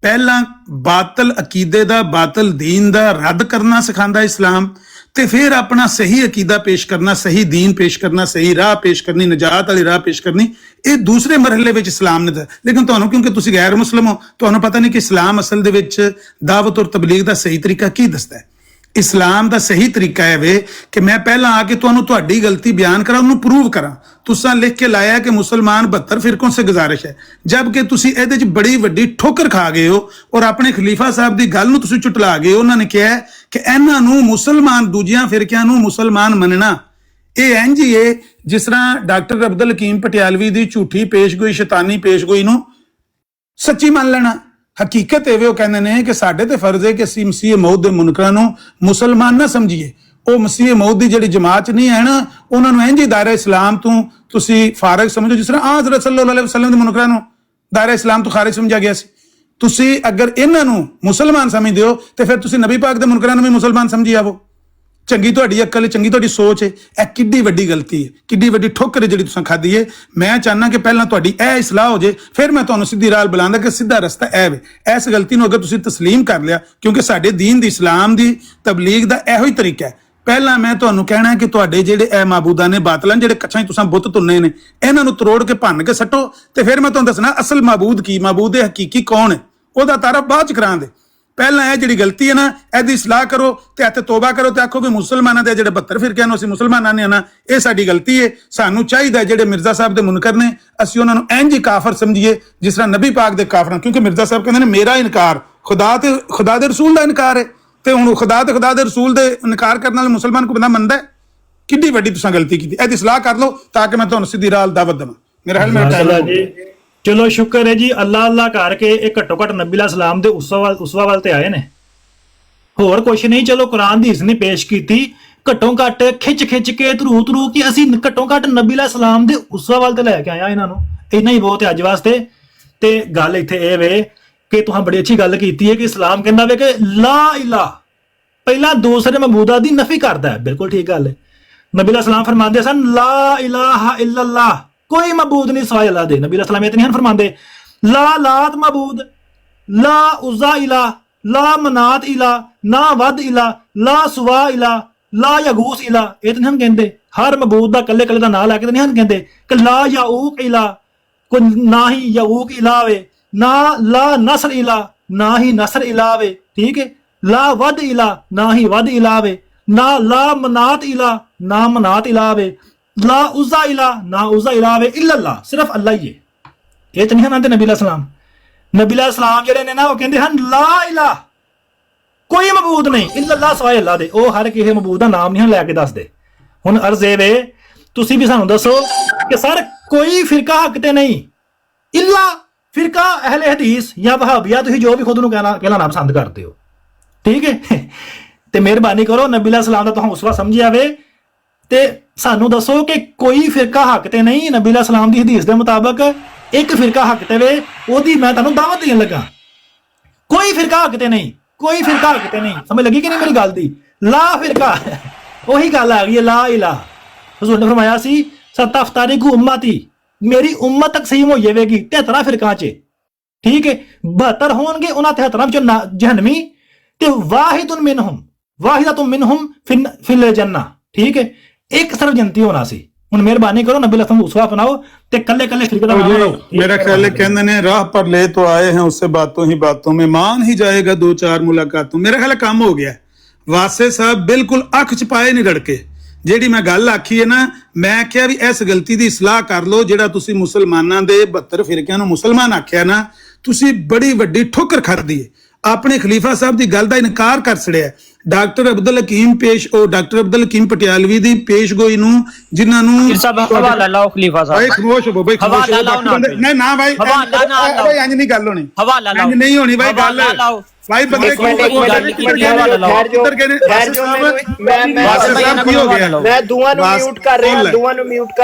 [SPEAKER 2] ਪਹਿਲਾਂ ਬਾਤਲ ਅਕੀਦੇ ਦਾ, ਬਾਤਲ ਦੀਨ ਦਾ ਰੱਦ ਕਰਨਾ ਸਿਖਾਉਂਦਾ ਇਸਲਾਮ, ਤੇ ਫਿਰ ਆਪਣਾ ਸਹੀ ਅਕੀਦਾ ਪੇਸ਼ ਕਰਨਾ, ਸਹੀ ਦੀਨ ਪੇਸ਼ ਕਰਨਾ, ਸਹੀ ਰਾਹ ਪੇਸ਼ ਕਰਨੀ, ਨਜਾਤ ਵਾਲੀ ਰਾਹ ਪੇਸ਼ ਕਰਨੀ। ਇਹ ਦੂਸਰੇ ਮਰਹਲੇ ਵਿੱਚ ਇਸਲਾਮ ਨੇ। ਲੇਕਿਨ ਤੁਹਾਨੂੰ ਕਿਉਂਕਿ ਤੁਸੀਂ ਗੈਰ ਮੁਸਲਮ ਹੋ, ਤੁਹਾਨੂੰ ਪਤਾ ਨਹੀਂ ਕਿ ਇਸਲਾਮ ਅਸਲ ਦੇ ਵਿੱਚ ਦਾਵਤ ਔਰ ਤਬਲੀਗ ਦਾ ਸਹੀ ਤਰੀਕਾ ਕੀ ਦੱਸਦਾ ਹੈ। ਇਸਲਾਮ ਦਾ ਸਹੀ ਤਰੀਕਾ ਹੈ ਵੇ ਕਿ ਮੈਂ ਪਹਿਲਾਂ ਆ ਕੇ ਤੁਹਾਨੂੰ ਤੁਹਾਡੀ ਗਲਤੀ ਬਿਆਨ ਕਰਾਂ, ਉਹਨੂੰ ਪ੍ਰੂਵ ਕਰਾਂ। ਤੁਸੀਂ ਲਿਖ ਕੇ ਲਾਇਆ ਕਿ ਮੁਸਲਮਾਨ 72 ਫਿਰਕੋਂ ਸੇ ਗੁਜ਼ਾਰਿਸ਼ ਹੈ, ਜਦਕਿ ਤੁਸੀਂ ਇਹਦੇ 'ਚ ਬੜੀ ਵੱਡੀ ਠੋਕਰ ਖਾ ਗਏ ਹੋ ਔਰ ਆਪਣੇ ਖਲੀਫਾ ਸਾਹਿਬ ਦੀ ਗੱਲ ਨੂੰ ਤੁਸੀਂ ਝੁਟਲਾ ਗਏ। ਉਹਨਾਂ ਨੇ ਕਿਹਾ ਕਿ ਇਹਨਾਂ ਨੂੰ ਮੁਸਲਮਾਨ, ਦੂਜਿਆਂ ਫਿਰਕਿਆਂ ਨੂੰ ਮੁਸਲਮਾਨ ਮੰਨਣਾ ਇਹ ਇੰਝ ਹੀ ਹੈ ਜਿਸ ਤਰ੍ਹਾਂ ਡਾਕਟਰ ਅਬਦੁਲ ਹਕੀਮ ਪਟਿਆਲਵੀ ਦੀ ਝੂਠੀ ਪੇਸ਼ਗੋਈ, ਸ਼ੈਤਾਨੀ ਪੇਸ਼ਗੋਈ ਨੂੰ ਸੱਚੀ ਮੰਨ ਲੈਣਾ। ਹਕੀਕਤ ਇਹ ਵੇ, ਉਹ ਕਹਿੰਦੇ ਨੇ ਕਿ ਸਾਡੇ ਤੇ ਫਰਜ਼ ਹੈ ਕਿ ਅਸੀਂ ਮਸੀਹ ਮੌਤ ਦੇ ਮੁਨਕਰਾਂ ਨੂੰ ਮੁਸਲਮਾਨ ਨਾ ਸਮਝੀਏ। ਉਹ ਮਸੀਹ ਮੌਤ ਦੀ ਜਿਹੜੀ ਜਮਾਤ ਨਹੀਂ ਹੈ ਨਾ, ਉਹਨਾਂ ਨੂੰ ਇੰਝ ਹੀ ਦਾਇਰਾ ਇਸਲਾਮ ਤੋਂ ਤੁਸੀਂ ਫਾਰਗ ਸਮਝੋ, ਜਿਸ ਤਰ੍ਹਾਂ ਹਜ਼ਰਤ ਸੱਲੱਲਾਹੁ ਅਲੈਹਿ ਵਸੱਲਮ ਦੇ ਮੁਨਕਰਾਂ ਨੂੰ ਦਾਇਰਾ ਇਸਲਾਮ ਤੋਂ ਖਾਰਿਜ ਸਮਝਿਆ ਗਿਆ ਸੀ। ਤੁਸੀਂ ਅਗਰ ਇਹਨਾਂ ਨੂੰ ਮੁਸਲਮਾਨ ਸਮਝਦੇ ਹੋ ਤੇ ਫਿਰ ਤੁਸੀਂ ਨਬੀ ਪਾਕ ਦੇ ਮੁਨਕਰਾਂ ਨੂੰ ਵੀ ਮੁਸਲਮਾਨ ਸਮਝੀ ਆਵੋ। ਚੰਗੀ ਤੁਹਾਡੀ ਅਕਲ, ਚੰਗੀ ਤੁਹਾਡੀ ਸੋਚ ਹੈ। ਇਹ ਕਿੱਡੀ ਵੱਡੀ ਗਲਤੀ ਹੈ, ਕਿੱਡੀ ਵੱਡੀ ਠੋਕਰ ਹੈ ਜਿਹੜੀ ਤੁਸੀਂ ਖਾਧੀ ਹੈ। ਮੈਂ ਚਾਹਨਾ ਕਿ ਪਹਿਲਾਂ ਤੁਹਾਡੀ ਇਹ ਇਸਲਾਹ ਹੋ ਜੇ, ਫਿਰ ਮੈਂ ਤੁਹਾਨੂੰ ਸਿੱਧੀ ਰਾਹ ਬੁਲਾਉਂਦਾ ਕਿ ਸਿੱਧਾ ਰਸਤਾ ਇਹ ਵੇ। ਇਸ ਗਲਤੀ ਨੂੰ ਅਗਰ ਤੁਸੀਂ ਤਸਲੀਮ ਕਰ ਲਿਆ, ਕਿਉਂਕਿ ਸਾਡੇ ਦੀਨ ਦੀ, ਇਸਲਾਮ ਦੀ ਤਬਲੀਗ ਦਾ ਇਹੋ ਹੀ ਤਰੀਕਾ ਹੈ। ਪਹਿਲਾਂ ਮੈਂ ਤੁਹਾਨੂੰ ਕਹਿਣਾ ਕਿ ਤੁਹਾਡੇ ਜਿਹੜੇ ਇਹ ਮਾਬੂਦਾਂ ਨੇ ਬਾਤਲਾਂ, ਜਿਹੜੇ ਕੱਛਾਂ 'ਚ ਤੁਸੀਂ ਬੁੱਤ ਤੁੰਨੇ ਨੇ, ਇਹਨਾਂ ਨੂੰ ਤਰੋੜ ਕੇ ਭੰਨ ਕੇ ਸੱਟੋ, ਤੇ ਫਿਰ ਮੈਂ ਤੁਹਾਨੂੰ ਦੱਸਣਾ ਅਸਲ ਮਾਬੂਦ ਕੀ, ਮਾਬੂਦ ਹਕੀਕੀ ਕੌਣ ਹੈ, ਉਹਦਾ ਤਾਰਫ ਬਾਅਦ 'ਚ ਕਰਾਂ ਦੇ। ਪਹਿਲਾਂ ਇਹ ਜਿਹੜੀ ਗਲਤੀ ਹੈ ਨਾ, ਇਹਦੀ ਇਸਲਾਹ ਕਰੋ ਤੇ ਇੱਥੇ ਤੋਬਾ ਕਰੋ ਤੇ ਆਖੋ ਕਿ ਮੁਸਲਮਾਨਾਂ ਦੇ ਜਿਹੜੇ 72 ਫਿਰਕਿਆਂ ਨੂੰ ਅਸੀਂ ਮੁਸਲਮਾਨਾਂ ਨੇ ਨਾ, ਇਹ ਸਾਡੀ ਗਲਤੀ ਹੈ। ਸਾਨੂੰ ਚਾਹੀਦਾ ਜਿਹੜੇ ਮਿਰਜ਼ਾ ਸਾਹਿਬ ਦੇ ਮੁਨਕਰ ਨੇ, ਅਸੀਂ ਉਹਨਾਂ ਨੂੰ ਇੰਝ ਹੀ ਕਾਫਰ ਸਮਝੀਏ ਜਿਸ ਤਰ੍ਹਾਂ ਨਬੀ ਪਾਕ ਦੇ ਕਾਫਰਾਂ। ਕਿਉਂਕਿ ਮਿਰਜ਼ਾ ਸਾਹਿਬ ਕਹਿੰਦੇ ਨੇ ਮੇਰਾ ਇਨਕਾਰ ਖੁਦਾ ਦੇ ਰਸੂਲ ਦਾ ਇਨਕਾਰ ਹੈ, ਤੇ ਹੁਣ ਖੁਦਾ ਦੇ ਰਸੂਲ ਦੇ ਇਨਕਾਰ ਕਰਨ ਵਾਲੇ ਮੁਸਲਮਾਨ ਕੋ ਬੰਦਾ ਮੰਨਦਾ ਹੈ। ਕਿੱਡੀ ਵੱਡੀ ਤੁਸੀਂ ਗਲਤੀ ਕੀਤੀ। ਇਹਦੀ ਇਸਲਾਹ ਕਰ ਲਓ ਤਾਂ ਕਿ ਮੈਂ ਤੁਹਾਨੂੰ ਸਿੱਧੀ ਰਾਹ ਦਾਵਤ ਦੇਵਾਂ। ਮੇਰਾ ਹਾਲ ਮੇਰਾ
[SPEAKER 5] ਚਲੋ ਸ਼ੁਕਰ ਹੈ ਜੀ, ਅੱਲਾ ਕਰਕੇ ਇਹ ਘੱਟੋ ਘੱਟ ਨਬੀ ਸਲਾਮ ਦੇ ਉਸਵਾ ਵੱਲ ਤੇ ਆਏ ਨੇ, ਹੋਰ ਕੁਛ ਨਹੀਂ। ਚਲੋ ਕੁਰਾਨ ਦੀ ਇਸਨੇ ਪੇਸ਼ ਕੀਤੀ, ਘੱਟੋ ਘੱਟ ਖਿੱਚ ਕੇ ਧਰੂ ਕਿ ਅਸੀਂ ਘੱਟੋ ਘੱਟ ਨਬੀ ਅਲੈਹਿਸ ਸਲਾਮ ਦੇ ਉਸਵਾ ਵੱਲ ਤੇ ਲੈ ਕੇ ਆਇਆ ਇਹਨਾਂ ਨੂੰ। ਇੰਨਾ ਹੀ ਬਹੁਤ ਹੈ ਅੱਜ ਵਾਸਤੇ। ਤੇ ਗੱਲ ਇੱਥੇ ਇਹ ਵੇ ਕਿ ਤੁਸੀਂ ਬੜੀ ਅੱਛੀ ਗੱਲ ਕੀਤੀ ਹੈ ਕਿ ਇਸਲਾਮ ਕਹਿੰਦਾ ਵੇ ਕਿ ਲਾ ਇਲਾ ਪਹਿਲਾਂ ਦੂਸਰੇ ਮਬੂਦਾ ਦੀ ਨਫੀ ਕਰਦਾ ਹੈ। ਬਿਲਕੁਲ ਠੀਕ ਗੱਲ ਹੈ। ਨਬੀ ਅਲੈਹਿਸ ਸਲਾਮ ਫਰਮਾਉਂਦੇ ਸਨ ਲਾ ਇਲਾਹਾ ਇल्लल्लाह, ਕੋਈ ਮਬੂਦ ਨਹੀਂ ਸਿਵਾਏ ਅੱਲਾਹ ਦੇ। ਨਬੀ ਅਲੈਹਿਸ ਸਲਾਮ ਇਹ ਨਹੀਂ ਹਨ ਫਰਮਾਉਂਦੇ ਲਾ ਲਾਤ ਮਬੂਦ, ਲਾ ਉਜ਼ਾ ਇਲਾ, ਲਾ ਮਨਾਤ ਇਲਾ, ਨਾ ਵਦ ਇਲਾ, ਲਾ ਸੁਵਾ ਇਲਾ, ਲਾ ਯਗੂਸ ਇਲਾ। ਇਹ ਤਾਂ ਨਹੀਂ ਕਹਿੰਦੇ ਹਰ ਮਬੂਦ ਦਾ ਕੱਲੇ ਕੱਲੇ ਦਾ ਨਾਂ ਲੈ ਕੇ ਤਾਂ ਨਹੀਂ ਕਹਿੰਦੇ ਕਿ ਲਾ ਯਊਕ ਇਲਾ, ਕੋਈ ਨਾ ਹੀ ਯਊਕ ਇਲਾ ਵੇ, ਨਾ ਲਾ ਨਸਰ ਇਲਾ, ਨਾ ਹੀ ਨਸਰ ਇਲਾ ਵੇ। ਠੀਕ ਹੈ। ਲਾ ਵਦ ਇਲਾ, ਨਾ ਹੀ ਵਦ ਇਲਾ ਵੇ, ਨਾ ਲਾ ਮਨਾਤ ਇਲਾ, ਨਾ ਮਨਾਤ ਇਲਾ ਵੇ, ਲਾ ਉਜ਼ਾ ਇਲਾ, ਨਾ ਉਜ਼ਾ ਇਲਾ ਵੇ, इल्लल्लाह, सिर्फ अल्लाह ही है। ਇਹ ਤਾਂ ਨਹੀਂ ਹਨ ਨਬੀ ਅਲੈਹਿਸ ਸਲਾਮ। ਨਬੀ ਅਲੈਹਿਸ ਸਲਾਮ ਜਿਹੜੇ ਨੇ ਨਾ ਉਹ ਕਹਿੰਦੇ ਹਨ ਲਾ ਇਲਾ, ਕੋਈ ਮਬੂਦ ਨਹੀਂ इल्लल्लाह ਸਿਵਾਏ ਅੱਲਾਹ ਦੇ। ਉਹ ਹਰ ਕਿਸੇ ਮਬੂਦ ਦਾ ਨਾਮ ਨਹੀਂ ਲੈ ਕੇ ਦੱਸਦੇ। ਹੁਣ ਅਰਜ਼ ਇਹ ਵੇ ਤੁਸੀਂ ਵੀ ਸਾਨੂੰ ਦੱਸੋ ਕਿ ਸਰ ਕੋਈ ਫਿਰਕਾ ਹੱਕ ਤੇ ਨਹੀਂ ਇਲਾ ਫਿਰਕਾ ਅਹਿਲੇ ਹਦੀਸ ਜਾਂ ਵਹਾਬੀਆ, ਤੁਸੀਂ ਜੋ ਵੀ ਖੁਦ ਨੂੰ ਕਹਿਣਾ ਨਾਮ ਪਸੰਦ ਕਰਦੇ ਹੋ। ਠੀਕ ਹੈ। ਤੇ ਮਿਹਰਬਾਨੀ ਕਰੋ ਨਬੀ ਅਲੈਹਿਸ ਸਲਾਮ ਦਾ ਤੁਹਾਨੂੰ ਉਸਵਾ ਸਮਝਿਆ ਵੇ ਤੇ ਸਾਨੂੰ ਦੱਸੋ ਕਿ ਕੋਈ ਫਿਰਕਾ ਹੱਕ ਤੇ ਨਹੀਂ। ਨਬੀ ਅਲੈਹਿਸ ਸਲਾਮ ਦੀ ਹਦੀਸ ਦੇ ਮੁਤਾਬਕ ਇੱਕ ਫਿਰਕਾ ਹੱਕ ਤੇ ਵੇ, ਉਹਦੀ ਮੈਂ ਤੁਹਾਨੂੰ ਦਾਵਤ ਦੇਣ ਲੱਗਾ। ਕੋਈ ਫਿਰਕਾ ਹੱਕ ਤੇ ਨਹੀਂ, ਕੋਈ ਫਿਰਕਾ ਹੱਕ ਤੇ ਨਹੀਂ। ਸਮਝ ਲੱਗੀ ਕਿ ਨਹੀਂ ਮੇਰੀ ਗੱਲ ਦੀ? ਲਾ ਫਿਰਕਾ, ਉਹੀ ਗੱਲ ਆ ਗਈ ਹੈ ਲਾ ਇਲਾ। ਹਜ਼ੂਰ ਨੇ ਫਰਮਾਇਆ ਸੀ ਸਤਫਤਾਰਿਕੂ ਉम्मती, ਮੇਰੀ ਉम्मत ਤਕਸੀਮ ਹੋ ਜਾਵੇਗੀ 73 ਫਿਰਕਾਂ 'ਚ। ਠੀਕ ਹੈ। 72 ਹੋਣਗੇ ਉਹਨਾਂ 73 ਵਿੱਚੋਂ ਜਹਨਮੀ ਤੇ ਵਾਹਿਦੁਨ ਮਿਨਹੁਮ, ਵਾਹਿਦਤੁਨ ਮਿਨਹੁਮ ਫਿਲ ਜੰਨਾ। ਠੀਕ ਹੈ। ਇੱਕ ਸਿਰਫ ਜੰਤੀ ਹੋਣਾ ਸੀ। ਹੁਣ ਮਿਹਰਬਾਨੀ ਕਰੋ ਨਬੀ ਅਲੈਹਿਸ ਉਸਵਾ अपनाओ ਤੇ ਕੱਲੇ ਕੱਲੇ ਫਿਰਕੇ ਦਾ ਨਾਮ ਲਓ।
[SPEAKER 2] मेरा ख्याल है कहने ने राह पर ले तो आए हैं उससे बातों ही बातों में मान ही जाएगा 2-4 मुलाकातों। मेरा ख्याल है काम हो गया। वासे साहब बिल्कुल अख ਚ ਪਾਏ ਨਹੀਂ ਰੜਕੇ। ਜਿਹੜੀ ਮੈਂ ਗੱਲ ਆਖੀ ਹੈ ਨਾ, ਮੈਂ ਕਿਹਾ ਵੀ ਇਸ ਗਲਤੀ ਦੀ ਇਸਲਾਹ ਕਰ ਲਓ। ਜਿਹੜਾ ਤੁਸੀਂ ਮੁਸਲਮਾਨਾਂ ਦੇ 72 ਫਿਰਕਿਆਂ ਨੂੰ ਮੁਸਲਮਾਨ ਆਖਿਆ ਨਾ, ਤੁਸੀਂ ਬੜੀ ਵੱਡੀ ਠੋਕਰ ਖਾਧੀ ਹੈ। ਆਪਣੇ ਖਲੀਫਾ ਸਾਹਿਬ ਦੀ ਗੱਲ ਦਾ ਇਨਕਾਰ ਕਰ ਛੜਿਆ। ਡਾਕਟਰ ਅਬਦੁਲ ਹਕੀਮ ਡਾਕਟਰ ਅਬਦੁਲ ਹਕੀਮ ਪਟਿਆਲਵੀ ਦੀ ਪੇਸ਼ਗੋਈ ਨੂੰ ਜਿਨ੍ਹਾਂ ਨੂੰ
[SPEAKER 8] ਹਵਾਲਾ ਲਾਓ ਖਲੀਫਾ ਸਾਹਿਬ।
[SPEAKER 2] ਭਾਈ ਖਮੋਸ਼ ਹੋ ਭਾਈ, ਖਮੋਸ਼ ਹੋ। ਨਹੀਂ ਨਾ ਭਾਈ, ਭਾਈ ਇੰਜ ਨਹੀਂ ਗੱਲ ਹੋਣੀ,
[SPEAKER 8] ਹਵਾਲਾ ਲਾਓ,
[SPEAKER 2] ਇੰਜ ਨਹੀਂ ਹੋਣੀ ਭਾਈ ਗੱਲ। ਭਾਈ ਬੰਦੇ
[SPEAKER 1] ਮੈਂ ਦੋਵਾਂ ਨੂੰ ਮਿਊਟ ਕਰ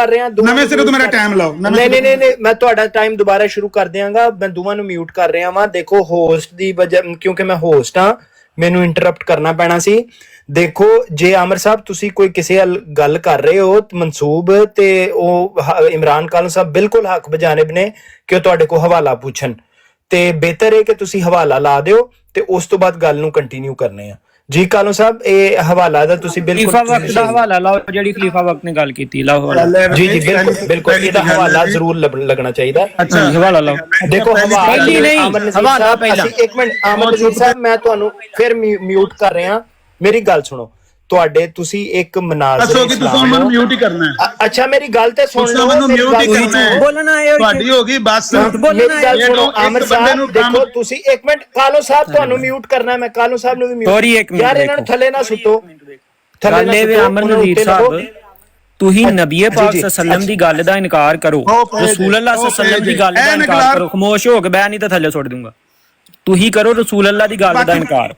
[SPEAKER 1] ਰਿਹਾ,
[SPEAKER 2] ਨਵੇਂ ਸਿਰੇ ਤੋਂ ਮੇਰਾ ਟਾਈਮ ਲਾਓ।
[SPEAKER 1] ਨਹੀਂ ਮੈਂ ਤੁਹਾਡਾ ਟਾਈਮ ਦੁਬਾਰਾ ਸ਼ੁਰੂ ਕਰ ਦਿਆਂਗਾ। ਮੈਂ ਦੋਵਾਂ ਨੂੰ ਮਿਊਟ ਕਰ ਰਿਹਾ ਵਾਂ। ਦੇਖੋ ਹੋਸਟ ਦੀ ਵਜ੍ਹਾ, ਕਿਉਂਕਿ ਮੈਂ ਹੋਸਟ ਹਾਂ, ਮੈਨੂੰ ਇੰਟਰਪਟ ਕਰਨਾ ਪੈਣਾ ਸੀ। ਦੇਖੋ ਜੇ ਆਮਰ ਸਾਹਿਬ ਤੁਸੀਂ ਕੋਈ ਕਿਸੇ ਗੱਲ ਕਰ ਰਹੇ ਹੋ ਮਨਸੂਬ, ਤੇ ਉਹ ਇਮਰਾਨ ਖਾਨ ਸਾਹਿਬ ਬਿਲਕੁਲ ਹੱਕ ਬਜਾਨਿਬ ਨੇ ਕਿ ਉਹ ਤੁਹਾਡੇ ਕੋਲ ਹਵਾਲਾ ਪੁੱਛਣ, ਤੇ ਬਿਹਤਰ ਹੈ ਕਿ ਤੁਸੀਂ ਹਵਾਲਾ ਲਾ ਦਿਓ ਤੇ ਉਸ ਤੋਂ ਬਾਅਦ ਗੱਲ ਨੂੰ ਕੰਟੀਨਿਊ ਕਰਨੇ ਆ। ਜੀ ਕਾਲੂ ਸਾਹਿਬ ਇਹ ਹਵਾਲਾ ਦਾ ਤੁਸੀਂ ਬਿਲਕੁਲ
[SPEAKER 8] ਖਲੀਫਾ ਵਕਤ ਦਾ ਹਵਾਲਾ ਲਾਓ, ਜਿਹੜੀ ਖਲੀਫਾ ਵਕਤ ਨੇ ਗੱਲ ਕੀਤੀ ਲਾਓ ਹਵਾਲਾ।
[SPEAKER 1] ਜੀ ਬਿਲਕੁਲ ਇਹਦਾ ਹਵਾਲਾ ਜ਼ਰੂਰ ਲੱਗਣਾ ਚਾਹੀਦਾ।
[SPEAKER 8] ਅੱਛਾ ਹਵਾਲਾ ਲਾਓ।
[SPEAKER 1] ਦੇਖੋ
[SPEAKER 8] ਪਹਿਲੀ ਨਹੀਂ, ਹਵਾਲਾ ਪਹਿਲਾਂ।
[SPEAKER 1] ਇੱਕ ਮਿੰਟ ਆਮਰ ਨਜ਼ੀਰ ਸਾਹਿਬ, ਮੈਂ ਤੁਹਾਨੂੰ ਫਿਰ ਮਿਊਟ ਕਰ ਰਿਹਾ। ਮੇਰੀ ਗੱਲ ਸੁਣੋ। ਤੁਹਾਡੇ ਤੁਸੀਂ ਇੱਕ ਮਨਾਜ਼ਰ
[SPEAKER 2] ਮਿਊਟ ਹੀ ਕਰਨਾ ਹੈ।
[SPEAKER 1] ਅੱਛਾ ਮੇਰੀ ਗੱਲ ਤੇ ਸੁਣ ਲਓ।
[SPEAKER 8] ਬੋਲਣਾ ਹੈ
[SPEAKER 2] ਤੁਹਾਡੀ ਹੋ ਗਈ ਬਸ।
[SPEAKER 1] ਮੇਰੀ ਗੱਲ ਸੁਣੋ ਆਮਰ ਸਾਹਿਬ, ਦੇਖੋ ਤੁਸੀਂ ਇੱਕ ਮਿੰਟ, ਕਾਲੂ ਸਾਹਿਬ ਤੁਹਾਨੂੰ ਮਿਊਟ ਕਰਨਾ, ਮੈਂ ਕਾਲੂ ਸਾਹਿਬ ਨੂੰ ਵੀ ਮਿਊਟ। ਯਾਰ ਇਹਨਾਂ ਨੂੰ ਥੱਲੇ ਨਾ ਸੁੱਟੋ, ਥੱਲੇ ਨਾ
[SPEAKER 8] ਆਮਰ ਨਜ਼ੀਰ ਸਾਹਿਬ, ਤੁਸੀਂ ਨਬੀ ਪਾਕ ਸੱਲਮ ਦੀ ਗੱਲ ਦਾ ਇਨਕਾਰ ਕਰੋ, ਰਸੂਲ ਅੱਲਾਹ ਸੱਲਮ ਦੀ ਗੱਲ ਦਾ ਇਨਕਾਰ ਕਰੋ। ਖਾਮੋਸ਼ ਹੋ ਕੇ ਬਹਿ, ਨਹੀਂ ਤਾਂ ਥੱਲੇ ਸੁੱਟ ਦੂੰਗਾ। ਤੁਸੀਂ ਕਰੋ ਰਸੂਲ ਅੱਲਾਹ ਦੀ ਗੱਲ ਦਾ ਇਨਕਾਰ।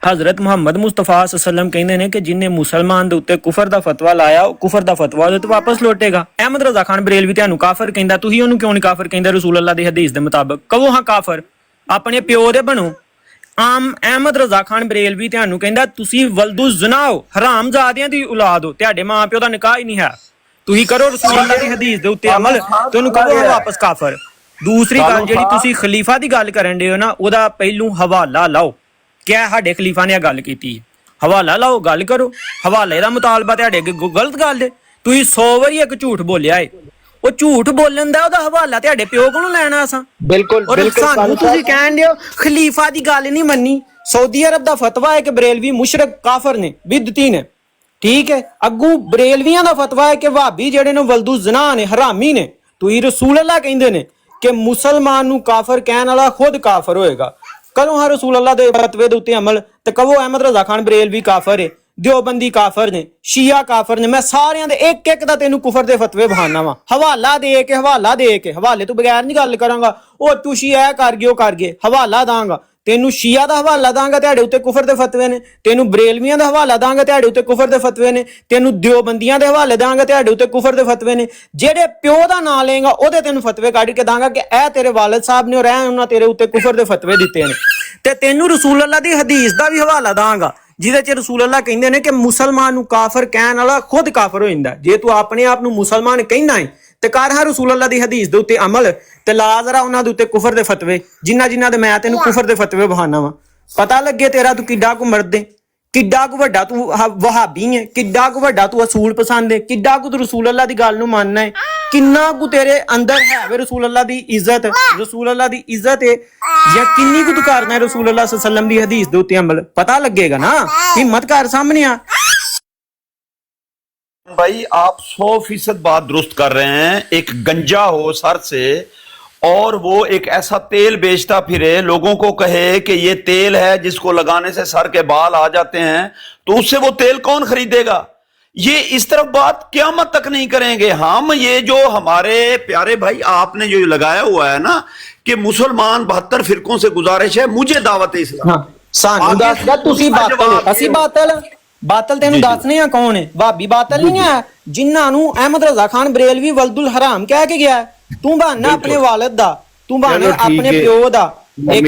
[SPEAKER 8] हजरत मुहम्मद मुस्तफा सल्लम कहते हैं कि जिन्हें मुसलमान दे उत्ते कुफर दा फतवा लाया, कुफर दा फतवा ਉਹਦੇ ਤੋਂ ਵਾਪਸ ਲੋਟੇਗਾ। ਅਹਿਮਦ ਰਜ਼ਾ ਖਾਨ ਬਰੇਲਵੀ ਤੁਹਾਨੂੰ ਕਾਫਰ ਕਹਿੰਦਾ, ਤੁਸੀਂ ਉਹਨੂੰ ਕਿਉਂ ਨਹੀਂ ਕਾਫਰ ਕਹਿੰਦੇ? ਰਸੂਲ ਅੱਲਾਹ ਦੀ ਹਦੀਸ ਦੇ ਮੁਤਾਬਕ ਕਹੋ ਹਾਂ ਕਾਫਰ, ਆਪਣੇ ਪਿਓ ਦੇ ਬਣੋ। ਆਮ ਅਹਿਮਦ ਰਜ਼ਾ ਖਾਨ ਬਰੇਲਵੀ ਤੁਹਾਨੂੰ ਕਹਿੰਦਾ ਤੁਸੀਂ ਵਲਦੁ ਜ਼ਨਾ ਹੋ, ਹਰਾਮਜ਼ਾਦਿਆਂ ਦੀ ਔਲਾਦ ਹੋ, ਤੁਹਾਡੇ ਮਾਂ ਪਿਓ ਦਾ ਨਿਕਾਹ ਹੀ ਨਹੀਂ ਹੈ। ਤੁਸੀਂ ਕਰੋ ਰਸੂਲ ਅੱਲਾਹ ਦੀ ਹਦੀਸ ਦੇ ਉੱਤੇ ਅਮਲ, ਤੁਹਾਨੂੰ ਕਹੋ ਹਾਂ ਵਾਪਸ ਕਾਫਰ। ਦੂਸਰੀ ਗੱਲ ਜਿਹੜੀ ਤੁਸੀਂ ਖਲੀਫਾ ਦੀ ਗੱਲ ਕਰਨ ਦੇ ਹੋ ਨਾ, ਉਹਦਾ ਪਹਿਲੂ ਹਵਾਲਾ ਲਾਓ। ਕਿਆ ਸਾਡੇ ਖਲੀਫਾ ਨੇ ਇਹ ਗੱਲ ਕੀਤੀ? ਹਵਾਲਾ ਲਾਓ, ਗੱਲ ਕਰੋ। ਹਵਾਲੇ ਦਾ ਮੁਤਾਲਬਾ ਤੁਹਾਡੇ ਅੱਗੇ ਗਲਤ ਗੱਲ ਹੈ। ਤੁਸੀਂ 100 ਵਾਰੀ ਇੱਕ ਝੂਠ ਬੋਲਿਆ ਏ, ਉਹ ਝੂਠ ਬੋਲਣ ਦਾ ਉਹਦਾ ਹਵਾਲਾ ਤੁਹਾਡੇ ਪਿਓ ਕੋਲੋਂ ਲੈਣਾ ਅਸਾਂ?
[SPEAKER 1] ਬਿਲਕੁਲ।
[SPEAKER 8] ਸਾਨੂੰ ਤੁਸੀਂ ਕਹਿਣ ਦਿਓ ਖਲੀਫਾ ਦੀ ਗੱਲ ਨਹੀਂ ਮੰਨੀ। ਸਾਊਦੀ ਅਰਬ ਦਾ ਫਤਵਾ ਹੈ ਕਿ ਬਰੇਲਵੀ ਮੁਸ਼ਰਕ ਕਾਫਰ ਨੇ, ਬਿਦਤੀ ਨੇ। ਠੀਕ ਹੈ। ਅੱਗੂ ਬਰੇਲਵੀਆਂ ਦਾ ਫਤਵਾ ਹੈ ਕਿ ਵਹਾਬੀ ਜਿਹੜੇ ਨੇ ਵਲਦੂ ਜ਼ਨਾ ਨੇ, ਹਰਾਮੀ ਨੇ। ਤੁਸੀਂ ਰਸੂਲ ਅੱਲਾਹ ਕਹਿੰਦੇ ਨੇ ਕਿ ਮੁਸਲਮਾਨ ਨੂੰ ਕਾਫਰ ਕਹਿਣ ਵਾਲਾ ਖੁਦ ਕਾਫਰ ਹੋਏਗਾ। ਕਰੋ ਹਾਂ ਰਸੂਲ ਅੱਲਾਹ ਦੇ ਫਤਵੇ ਦੇ ਉੱਤੇ ਅਮਲ, ਤੇ ਕਹੋ ਅਹਿਮਦ ਰਜ਼ਾ ਖਾਨ ਬਰੇਲਵੀ ਕਾਫਰ ਹੈ, ਦਿਓਬੰਦੀ ਕਾਫਰ ਨੇ, ਸ਼ੀਆ ਕਾਫਰ ਨੇ। ਮੈਂ ਸਾਰਿਆਂ ਦੇ ਇੱਕ ਇੱਕ ਦਾ ਤੈਨੂੰ ਕੁਫਰ ਦੇ ਫਤਵੇ ਬਹਾਨਾ ਵਾ, ਹਵਾਲਾ ਦੇ ਕੇ ਹਵਾਲੇ ਤੋਂ ਬਗੈਰ ਨਹੀਂ ਗੱਲ ਕਰਾਂਗਾ। ਉਹ ਤੁਸੀਂ ਇਹ ਕਰ ਗਏ, ਉਹ ਕਰ ਗਏ, ਹਵਾਲਾ ਦਾਂਗਾ। ਤੈਨੂੰ ਸ਼ੀਆ ਦਾ ਹਵਾਲਾ ਦਾਂਗਾ ਤੁਹਾਡੇ ਉੱਤੇ ਕੁਫਰ ਦੇ ਫਤਵੇ ਨੇ, ਤੈਨੂੰ ਬਰੇਲਵੀਆਂ ਦਾ ਹਵਾਲਾ ਦਾਂਗਾ ਤੁਹਾਡੇ ਉੱਤੇ ਕੁਫਰ ਦੇ ਫਤਵੇ ਨੇ, ਤੈਨੂੰ ਦਿਓਬੰਦੀਆਂ ਦੇ ਹਵਾਲੇ ਦਾਂਗਾ ਤੁਹਾਡੇ ਉੱਤੇ ਕੁਫਰ ਦੇ ਫਤਵੇ ਨੇ। ਜਿਹੜੇ ਪਿਓ ਦਾ ਨਾਂ ਲਏਗਾ ਉਹਦੇ ਤੈਨੂੰ ਫਤਵੇ ਕੱਢ ਕੇ ਦਾਂਗਾ ਕਿ ਇਹ ਤੇਰੇ ਵਾਲਿਦ ਸਾਹਿਬ ਨੇ ਔਰ ਇਹ ਉਹਨਾਂ ਤੇਰੇ ਉੱਤੇ ਕੁਫਰ ਦੇ ਫਤਵੇ ਦਿੱਤੇ ਨੇ। ਤੇ ਤੈਨੂੰ ਰਸੂਲ ਅੱਲਾਹ ਦੀ ਹਦੀਸ ਦਾ ਵੀ ਹਵਾਲਾ ਦਾਂਗਾ ਜਿਹਦੇ ਚ ਰਸੂਲ ਅੱਲਾਹ ਕਹਿੰਦੇ ਨੇ ਕਿ ਮੁਸਲਮਾਨ ਨੂੰ ਕਾਫਰ ਕਹਿਣ ਵਾਲਾ ਖੁਦ ਕਾਫਰ ਹੋ ਜਾਂਦਾ। ਜੇ ਤੂੰ ਆਪਣੇ ਆਪ ਨੂੰ ਮੁਸਲਮਾਨ ਕਹਿਣਾ ਹੈ ਤੇ ਕਰ ਹਾਂ ਰਸੂਲ ਅੱਲਾਹ ਦੀ ਹਦੀਸ ਦੇ ਉੱਤੇ ਅਮਲ, ਤੇ ਲਾ ਜ਼ਰਾ ਉਹਨਾਂ ਦੇ ਉੱਤੇ ਕੁਫਰ ਦੇ ਫਤਵੇ ਜਿਨ੍ਹਾਂ ਦੇ ਮੈਂ ਤੈਨੂੰ ਕੁਫਰ ਦੇ ਫਤਵੇ ਬਹਾਨਾ ਵਾ। ਪਤਾ ਲੱਗੇ ਤੇਰਾ ਤੂੰ ਕਿੱਡਾ ਕੁ ਮਰਦੇ, ਕਿੱਡਾ ਕੁ ਵੱਡਾ ਤੂੰ ਵਹਾਬੀ ਹੈ, ਕਿੱਡਾ ਕੁ ਵੱਡਾ ਤੂੰ ਅਸੂਲ ਪਸੰਦ ਹੈ, ਕਿੱਡਾ ਕੁ ਤੂੰ ਰਸੂਲ ਅੱਲਾਹ ਦੀ ਗੱਲ ਨੂੰ ਮੰਨਣਾ ਹੈ, ਕਿੰਨਾ ਕੁ ਤੇਰੇ ਅੰਦਰ ਹੈ ਵੇ ਰਸੂਲ ਅੱਲਾਹ ਦੀ ਇੱਜ਼ਤ, ਰਸੂਲ ਅੱਲਾਹ ਦੀ ਇੱਜ਼ਤ ਹੈ ਜਾਂ ਕਿੰਨੀ ਕੁ ਤੂੰ ਕਰਨਾ ਹੈ ਰਸੂਲ ਅੱਲਾਹ ਸੱਲੱਲਾਹੁ ਅਲੈहि ਵਸੱਲਮ ਦੀ ਹਦੀਸ ਦੇ ਉੱਤੇ ਅਮਲ। ਪਤਾ ਲੱਗੇਗਾ ਨਾ, ਹਿੰਮਤ ਕਰ ਸਾਹਮਣੇ ਆ।
[SPEAKER 7] भाई आप 100% बात दुरुस्त कर रहे हैं। एक गंजा हो सर से और वो एक ऐसा तेल बेचता फिरे, लोगों को कहे कि ये तेल है जिसको लगाने से सर के बाल आ जाते हैं, तो उससे वो तेल कौन खरीदेगा? ये इस तरफ बात क़यामत तक नहीं करेंगे हम। ये जो हमारे प्यारे भाई आपने जो लगाया हुआ है ना कि मुसलमान 72 फिरकों से गुजारिश है, मुझे दावत इस्लाम।
[SPEAKER 8] हाँ, सानू दस तुसी बातल, असी बातल ਬਾਤਲ ਤੈਨੂੰ ਦੱਸਨੇ ਆ ਕੌਣ ਹੈ। ਭਾਬੀ ਬਾਤਲ ਨਹੀਂ ਹੈ ਜਿਨ੍ਹਾਂ ਨੂੰ ਅਹਿਮਦ ਰਜ਼ਾ ਖਾਨ ਬਰੇਲਵੀ ਵਲਦੁਲ ਹਰਾਮ ਕਹਿ ਕੇ ਗਿਆ। ਤੂੰ ਬਹਾਨਾ ਆਪਣੇ ਵਾਲਿਦ ਦਾ, ਤੂੰ ਬਹਾਨਾ ਆਪਣੇ ਪਿਓ ਦਾ। ਇੱਕ